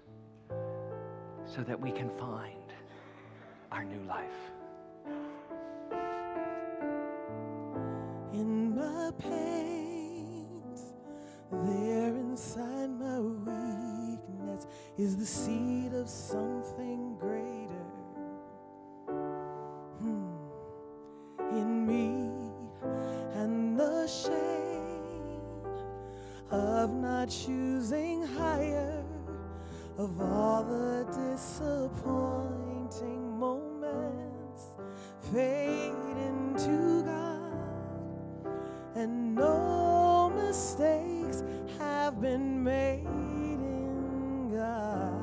E: so that we can find our new life.
A: In my pains, there inside my weakness is the seed of something greater. In me, and the shame of not choosing higher, of all the disappointing moments fade into God, and no mistakes have been made in God.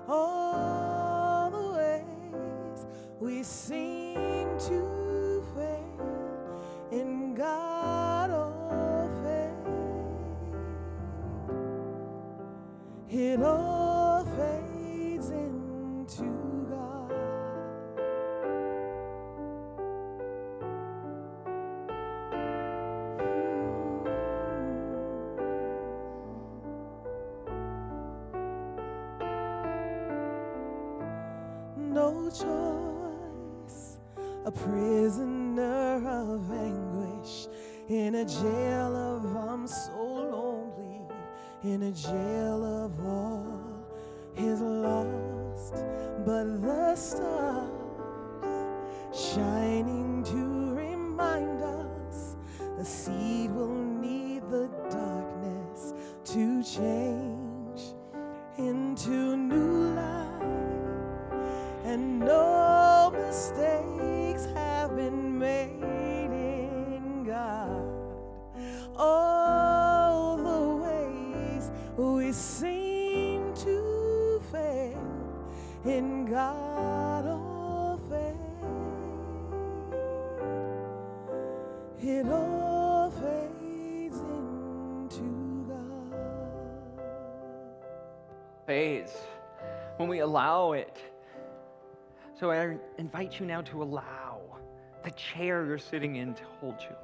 A: All the ways we seem to fail in God, all fade. It all fades into God. No choice, a prisoner of anguish, in a jail of I'm so lonely, in a jail of all is lost, but the stars shining to remind us the seed will need the darkness to change into new life. And no mistakes have been made in God. All the ways we seem to fail in God, all fade. It all fades into God.
E: Fades when we allow it. So I invite you now to allow the chair you're sitting in to hold you,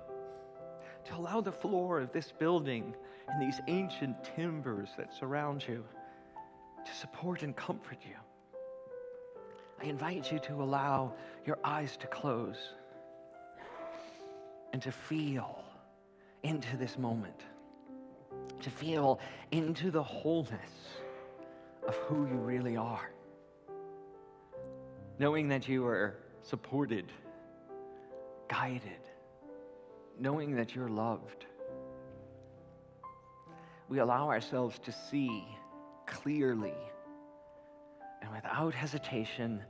E: to allow the floor of this building and these ancient timbers that surround you to support and comfort you. I invite you to allow your eyes to close and to feel into this moment, to feel into the wholeness of who you really are. Knowing that you are supported, guided, knowing that you're loved. We allow ourselves to see clearly and without hesitation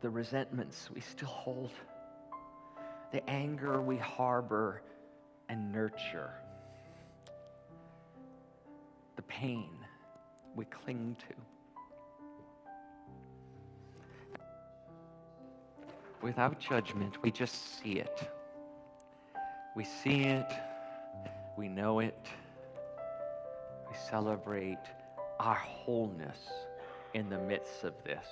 E: the resentments we still hold, the anger we harbor and nurture, the pain we cling to. Without judgment, we just see it. We see it, we know it, we celebrate our wholeness in the midst of this.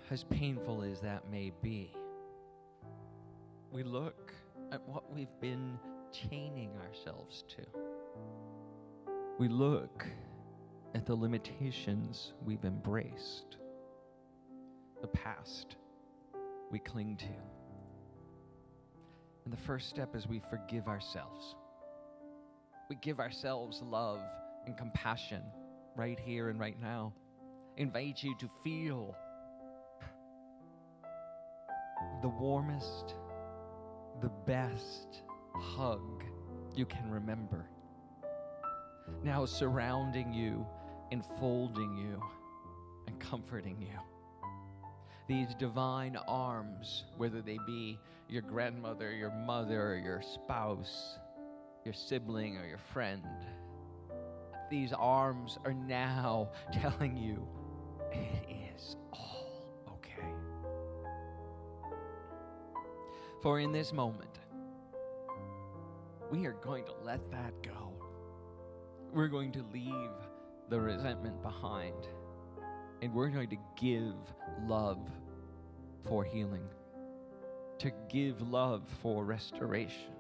B: As painful as that may be, we look at what we've been chaining ourselves to. We look at the limitations we've embraced, the past we cling to. And the first step is we forgive ourselves. We give ourselves love and compassion right here and right now. I invite you to feel the warmest, the best hug you can remember, now surrounding you, enfolding you, and comforting you. These divine arms, whether they be your grandmother, your mother, your spouse, your sibling or your friend. These arms are now telling you it is all okay. For in this moment, we are going to let that go. We're going to leave the resentment behind, and we're going to give love for healing, to give love for restoration,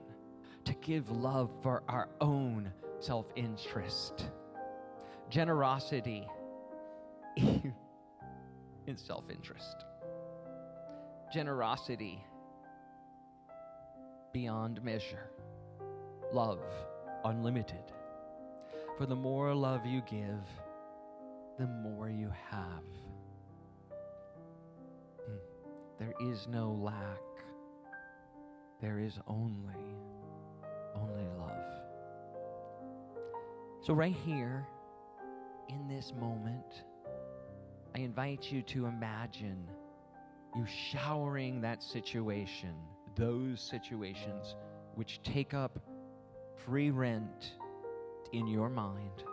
B: to give love for our own self-interest. Generosity in self-interest. Generosity beyond measure. Love unlimited. For the more love you give, the more you have. There is no lack. There is only love. So right here, in this moment, I invite you to imagine you showering that situation, those situations which take up free rent in your mind,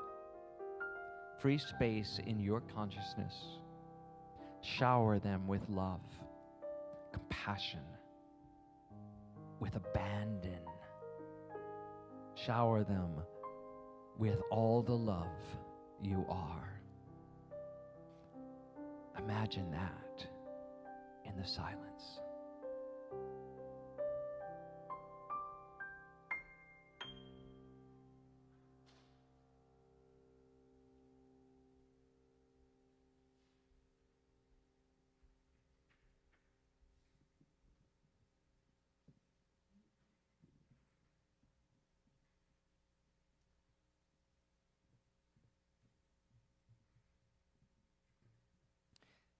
B: free space in your consciousness. Shower them with love, compassion, with abandon. Shower them with all the love you are. Imagine that in the silence.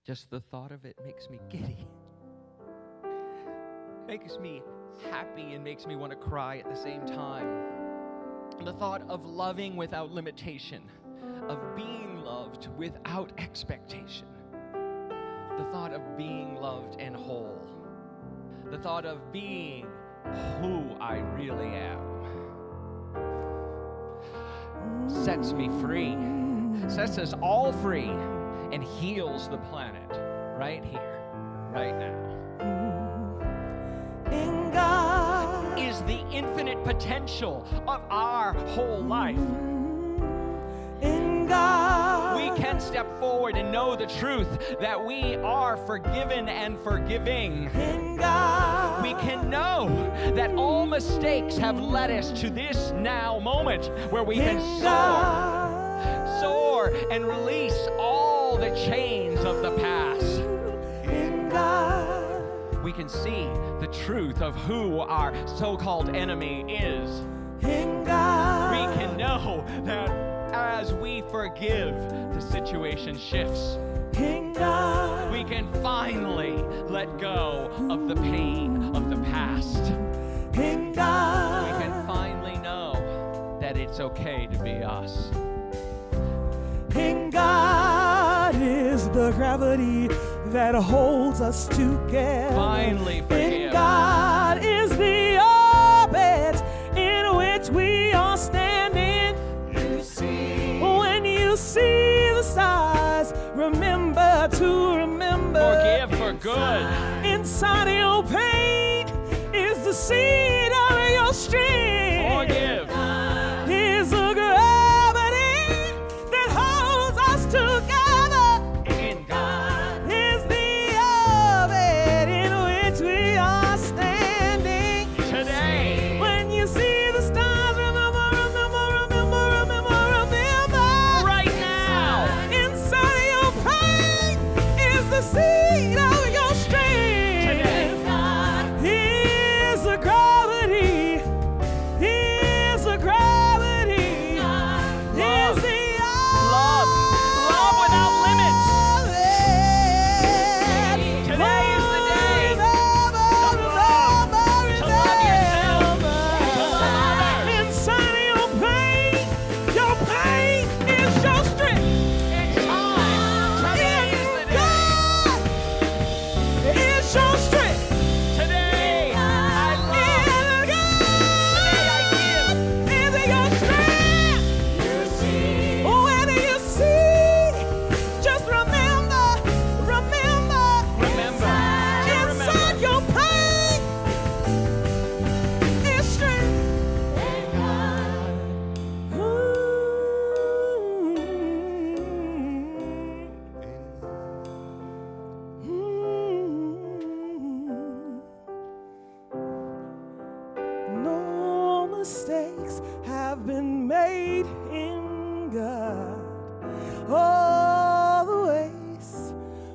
B: Just the thought of it makes me giddy. Makes me happy and makes me want to cry at the same time. The thought of loving without limitation, of being loved without expectation. The thought of being loved and whole. The thought of being who I really am. Sets me free, sets us all free, and heals the planet right here, right now.
A: In God
B: Is the infinite potential of our whole life.
A: in God
B: We can step forward and know the truth that we are forgiven and forgiving.
A: in God
B: We can know that all mistakes have led us to this now moment where we can
A: in
B: soar and release all the chains of the past.
A: in God
B: We can see the truth of who our so-called enemy is.
A: in God
B: We can know that as we forgive, the situation shifts.
A: in God
B: We can finally let go of the pain of the past.
A: in
B: We
A: God
B: can finally know that it's okay to be us.
A: in God is the gravity that holds us together.
B: Finally
A: In
B: forgive.
A: God is the orbit in which we are standing. You see, when you see the stars, remember to remember.
B: Forgive for good.
A: Inside of your pain is the seed of your strength.
B: Forgive.
A: Is the gravity that holds us together.
B: In God.
A: Is the orbit in which we are standing.
B: Today.
A: When you see the stars, remember, remember, remember, remember, remember.
B: Right now.
A: Inside of your pain is the seed of your strength.
B: Today.
A: Is the gravity. Is the gravity.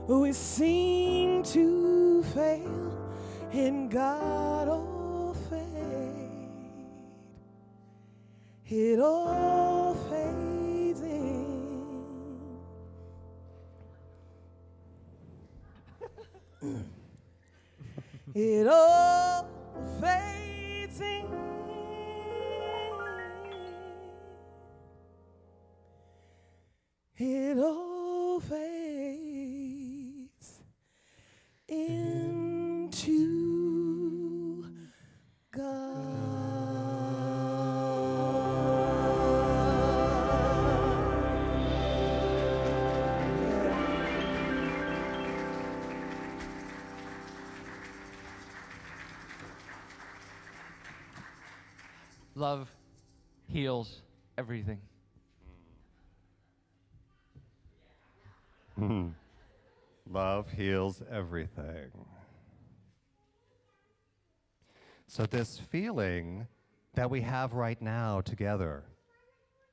A: We seem to fail, and God all fade. It all fades in. It all fades in. It all fades into God.
B: Love heals everything.
D: Love heals everything. So this feeling that we have right now together,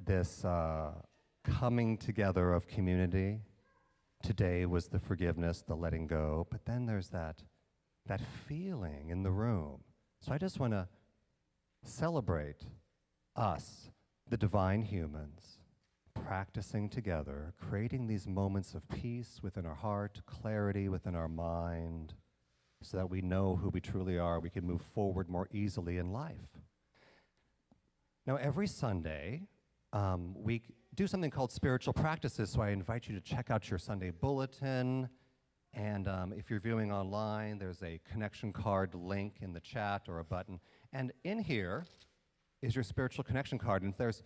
D: this coming together of community, today was the forgiveness, the letting go, but then there's that feeling in the room. So I just want to celebrate us, the divine humans, practicing together, creating these moments of peace within our heart, clarity within our mind, so that we know who we truly are. We can move forward more easily in life. Now, every Sunday, we do something called spiritual practices, so I invite you to check out your Sunday bulletin. And if you're viewing online, there's a connection card link in the chat or a button. And in here is your spiritual connection card. And if there's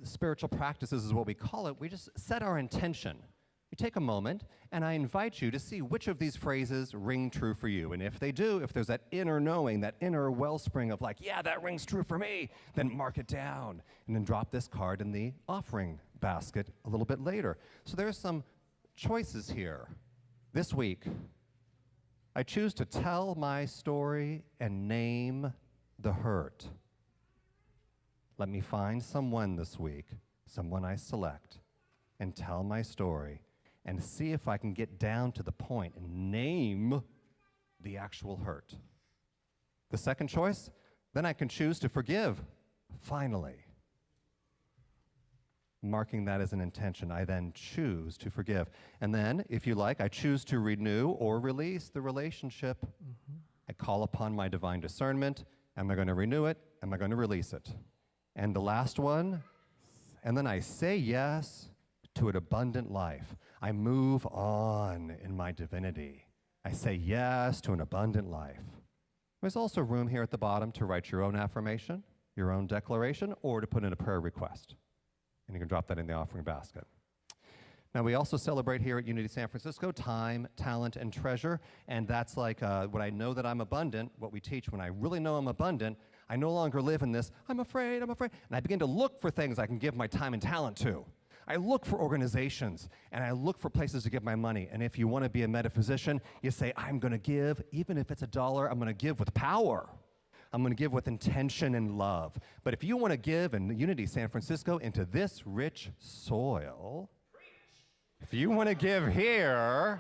D: spiritual practices is what we call it, we just set our intention. You take a moment, and I invite you to see which of these phrases ring true for you. And if they do, if there's that inner knowing, that inner wellspring of like, yeah, that rings true for me, then mark it down. And then drop this card in the offering basket a little bit later. So there's some choices here. This week, I choose to tell my story and name the hurt. Let me find someone this week, someone I select, and tell my story, and see if I can get down to the point and name the actual hurt. The second choice, then I can choose to forgive, finally. Marking that as an intention, I then choose to forgive. And then, if you like, I choose to renew or release the relationship. I call upon my divine discernment. Am I going to renew it? Am I going to release it? And the last one, and then I say yes to an abundant life. I move on in my divinity. I say yes to an abundant life. There's also room here at the bottom to write your own affirmation, your own declaration, or to put in a prayer request. And you can drop that in the offering basket. Now, we also celebrate here at Unity San Francisco time, talent, and treasure. And that's like when I know that I'm abundant, what we teach, when I really know I'm abundant, I no longer live in this, I'm afraid. And I begin to look for things I can give my time and talent to. I look for organizations, and I look for places to give my money. And if you want to be a metaphysician, you say, I'm going to give, even if it's $1, I'm going to give with power. I'm going to give with intention and love. But if you want to give in Unity San Francisco into this rich soil, if you want to give here,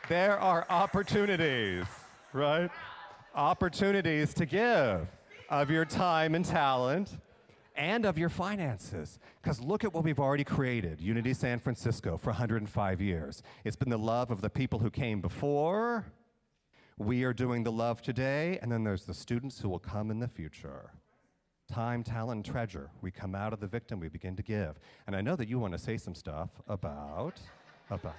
D: there are opportunities, right? Opportunities to give of your time and talent and of your finances. Because look at what we've already created, Unity San Francisco, for 105 years. It's been the love of the people who came before. We are doing the love today, and then there's the students who will come in the future. Time, talent, and treasure. We come out of the victim, we begin to give. And I know that you want to say some stuff about.
B: Let me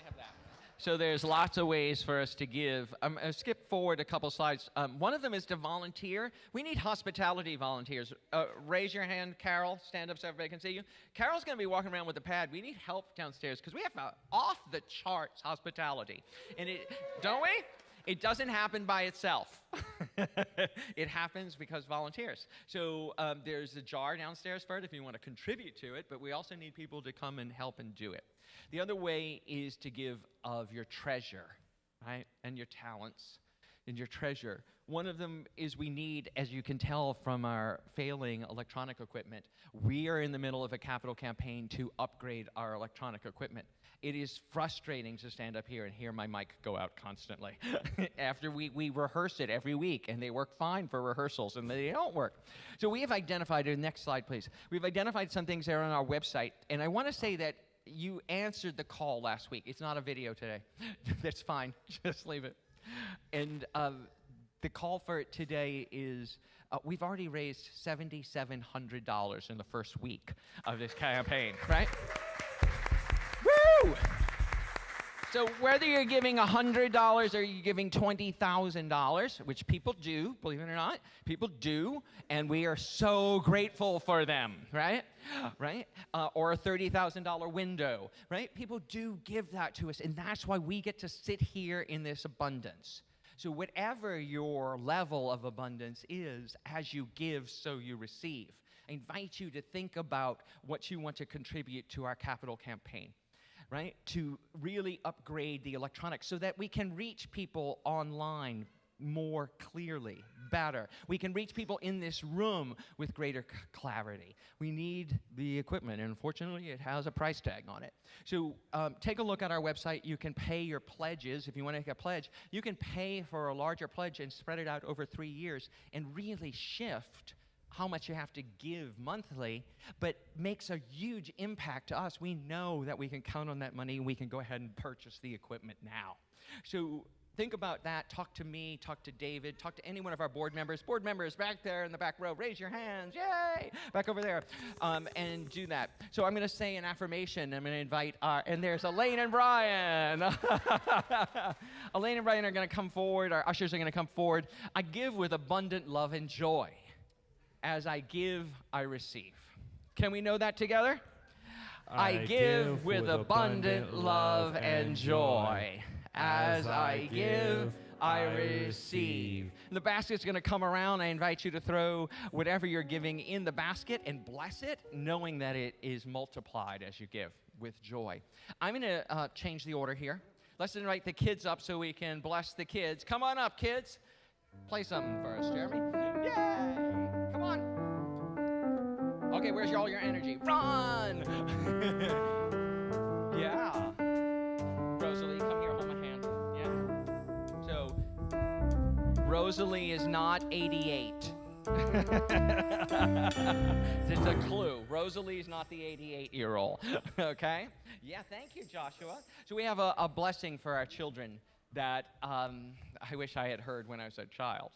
B: have that. So there's lots of ways for us to give. I'm going to skip forward a couple slides. One of them is to volunteer. We need hospitality volunteers. Raise your hand, Carol. Stand up so everybody can see you. Carol's going to be walking around with a pad. We need help downstairs because we have off-the-charts hospitality. And don't we? It doesn't happen by itself. It happens because volunteers. So there's a jar downstairs for it if you want to contribute to it, but we also need people to come and help and do it. The other way is to give of your treasure, right, and your talents. and your treasure. One of them is we need, as you can tell from our failing electronic equipment, we are in the middle of a capital campaign to upgrade our electronic equipment. It is frustrating to stand up here and hear my mic go out constantly. After we rehearse it every week, and they work fine for rehearsals, and they don't work. So we have identified, next slide please, we've identified some things that are on our website, and I want to say that you answered the call last week. It's not a video today. That's fine, just leave it. And the call for it today is, we've already raised $7,700 in the first week of this campaign, right? Woo! So whether you're giving $100 or you're giving $20,000, which people do, believe it or not, people do, and we are so grateful for them, right? Right? Or a $30,000 window, right? People do give that to us, and that's why we get to sit here in this abundance. So whatever your level of abundance is, as you give, so you receive. I invite you to think about what you want to contribute to our capital campaign. Right? To really upgrade the electronics so that we can reach people online more clearly, better. We can reach people in this room with greater clarity. We need the equipment, and unfortunately, it has a price tag on it. So take a look at our website. You can pay your pledges. If you want to make a pledge, you can pay for a larger pledge and spread it out over 3 years and really shift how much you have to give monthly, but makes a huge impact to us. We know that we can count on that money, and we can go ahead and purchase the equipment now. So think about that. Talk to me, talk to David, talk to any one of our board members. Board members back there in the back row, raise your hands, yay! Back over there, and do that. So I'm gonna say an affirmation. I'm gonna invite and there's Elaine and Brian. Elaine and Brian are gonna come forward. Our ushers are gonna come forward. I give with abundant love and joy. As I give, I receive. Can we know that together? I give with abundant love and joy. As I give, I receive. The basket's going to come around. I invite you to throw whatever you're giving in the basket and bless it, knowing that it is multiplied as you give with joy. I'm going to change the order here. Let's invite the kids up so we can bless the kids. Come on up, kids. Play something for us, Jeremy. Yay! Come on. Okay, where's all your energy? Run! Yeah. Rosalie, come here, hold my hand. Yeah. So, Rosalie is not 88. It's a clue. Rosalie's not the 88-year-old. Okay? Yeah, thank you, Joshua. So we have a blessing for our children that I wish I had heard when I was a child.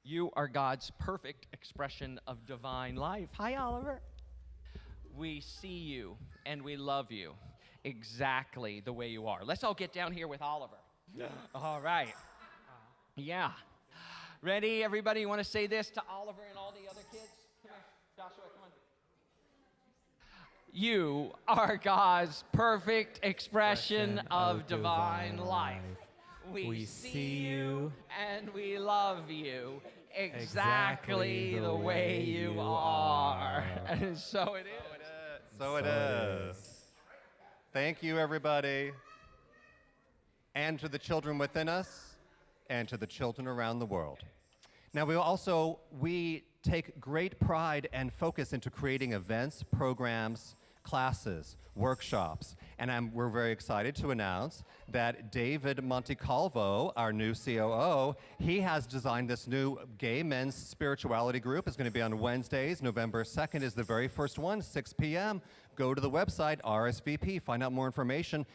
B: You are God's perfect expression of divine life. Hi, Oliver. We see you and we love you exactly the way you are. Let's all get down here with Oliver. All right. Yeah. Ready, everybody? You want to say this to Oliver and all the other kids? Come here. Joshua, come on. You are God's perfect expression of divine life. We see you and we love you exactly the way you are. And so it is.
D: So it is. Thank you, everybody. And to the children within us, and to the children around the world. Now, we take great pride and focus into creating events, programs, classes, workshops, and we're very excited to announce that David Montecalvo, our new COO, he has designed this new gay men's spirituality group. It's going to be on Wednesdays. November 2nd is the very first one, 6 p.m. Go to the website, RSVP, find out more information.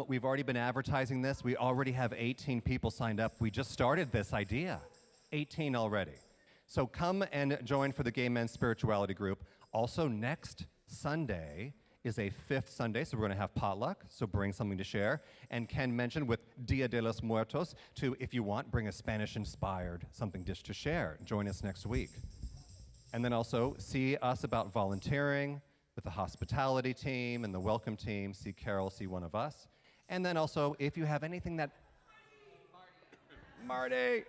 D: We've already been advertising this. We already have 18 people signed up. We just started this idea, 18 already. So come and join for the Gay Men's Spirituality Group. Also, next Sunday is a 5th Sunday, so we're going to have potluck, so bring something to share. And Ken mentioned with Dia de los Muertos to, if you want, bring a Spanish-inspired something dish to share. Join us next week. And then also see us about volunteering with the hospitality team and the welcome team. See Carol, see one of us. And then also, if you have anything that... Marty!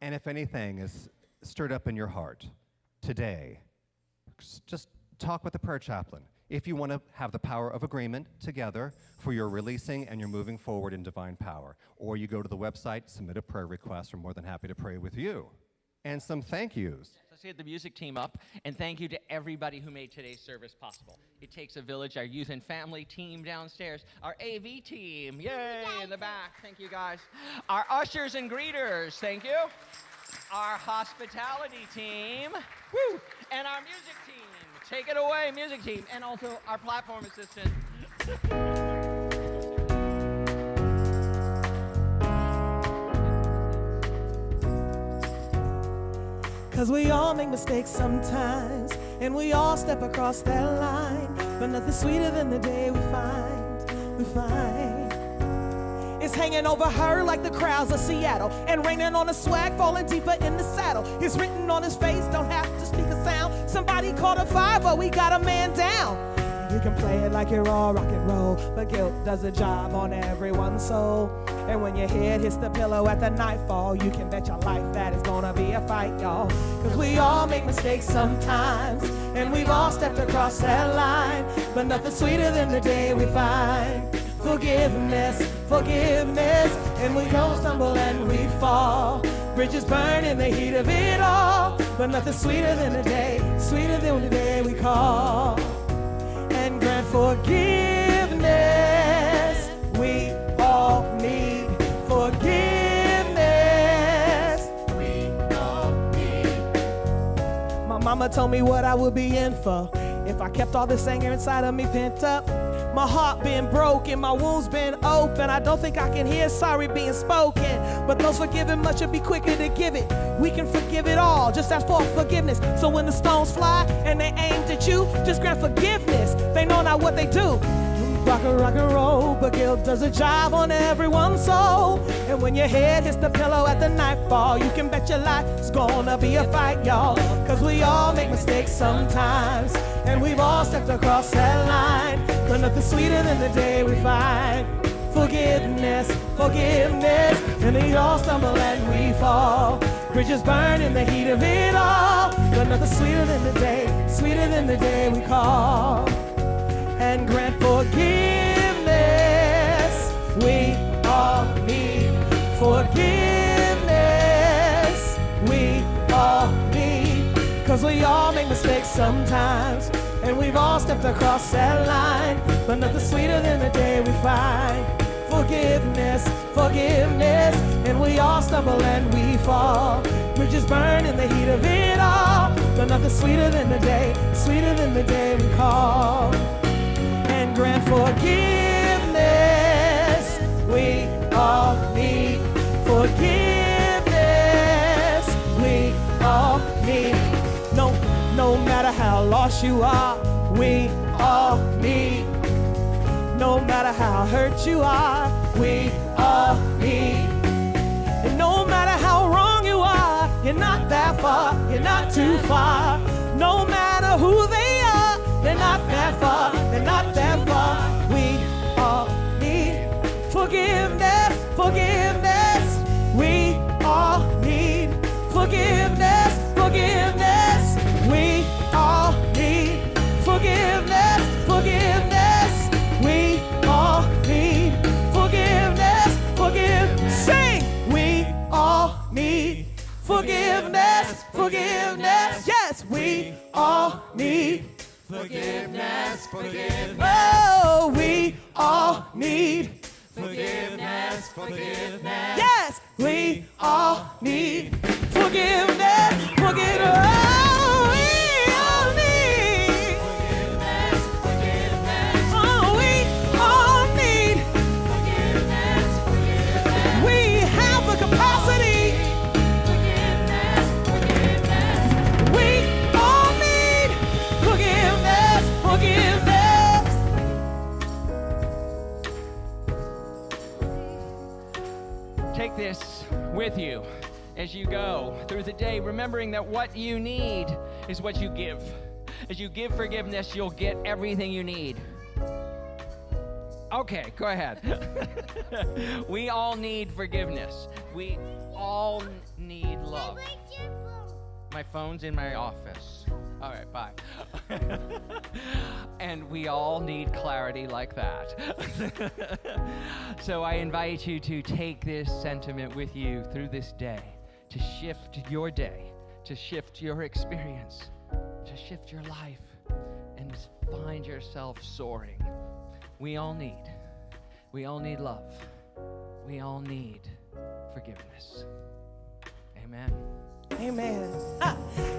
D: And if anything is stirred up in your heart today, just talk with the prayer chaplain. if you want to have the power of agreement together for your releasing and your moving forward in divine power. Or you go to the website, submit a prayer request. We're more than happy to pray with you. And some thank yous.
E: Let's get the music team up, and thank you to everybody who made today's service possible. It takes a village, our youth and family team downstairs, our AV team, yay, in the back, thank you guys. Our ushers and greeters, thank you. Our hospitality team, woo, and our music team. Take it away, music team, and also our platform assistant.
A: Cause we all make mistakes sometimes, and we all step across that line, but nothing sweeter than the day we find. It's hanging over her like the crowds of Seattle, and raining on the swag, falling deeper in the saddle. It's written on his face, don't have to speak a sound. Somebody called a fire, but we got a man down. You can play it like you're all rock and roll, but guilt does a job on everyone's soul. And when your head hits the pillow at the nightfall, you can bet your life that it's gonna be a fight, y'all. Cause we all make mistakes sometimes, and we've all stepped across that line, but nothing sweeter than the day we find forgiveness, and we don't stumble and we fall. Bridges burn in the heat of it all, but nothing sweeter than the day we call. And grant forgiveness, we all need forgiveness. We all need. My mama told me what I would be in for if I kept all this anger inside of me pent up. My heart been broken, my wounds been open. I don't think I can hear sorry being spoken. But those forgiven much should be quicker to give it. We can forgive it all, just ask for forgiveness. So when the stones fly and they aimed at you, just grant forgiveness. They know not what they do. Rock and roll, but guilt does a job on everyone's soul. And when your head hits the pillow at the nightfall, you can bet your life it's gonna be a fight, y'all. Cause we all make mistakes sometimes, and we've all stepped across that line, but nothing sweeter than the day we find forgiveness, and we all stumble and we fall. Bridges burn in the heat of it all, but nothing sweeter than the day we call. And grant forgiveness, we all need forgiveness, we all need. Cause we all make mistakes sometimes, and we've all stepped across that line, but nothing sweeter than the day we find forgiveness, and we all stumble and we fall. Bridges burn in the heat of it all, but nothing sweeter than the day we call. And grant forgiveness, we all need forgiveness, we all need. No matter how lost you are, we all need. No matter how hurt you are, we all need. And no matter how wrong you are, you're not that far, you're not too far. No matter who they are, they're not that far, they're not that far. We all need forgiveness. We all need forgiveness. We all need forgiveness. We all need forgiveness. Sing! We all need forgiveness. Yes, we all need forgiveness. Oh, we all need forgiveness. Yes, we all need forgiveness. Oh, we all need forgiveness. Oh, we all need forgiveness. We have the capacity. We all need forgiveness.
E: Take this with you as you go through the day, remembering that what you need is what you give. As you give forgiveness, you'll get everything you need. Okay, go ahead. We all need forgiveness. We all need love. My phone's in my office.
B: All right, bye. And we all need clarity like that. So I invite you to take this sentiment with you through this day, to shift your day, to shift your experience, to shift your life, and find yourself soaring. We all need love. We all need forgiveness. Amen.
A: Amen.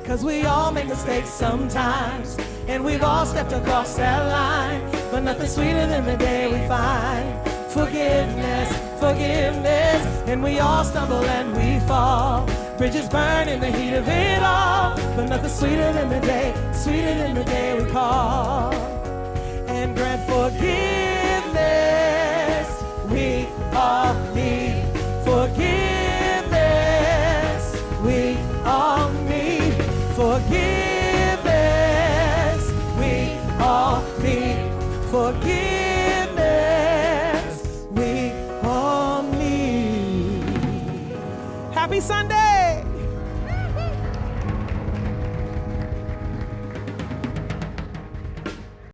A: Cause we all make mistakes sometimes, and we've all stepped across that line, but nothing sweeter than the day we find forgiveness, forgiveness. And we all stumble and we fall, bridges burn in the heat of it all, but nothing sweeter than the day we call and grant forgiveness. We all need forgiveness. We all need forgiveness. We all need forgiveness. We all need. Happy Sunday!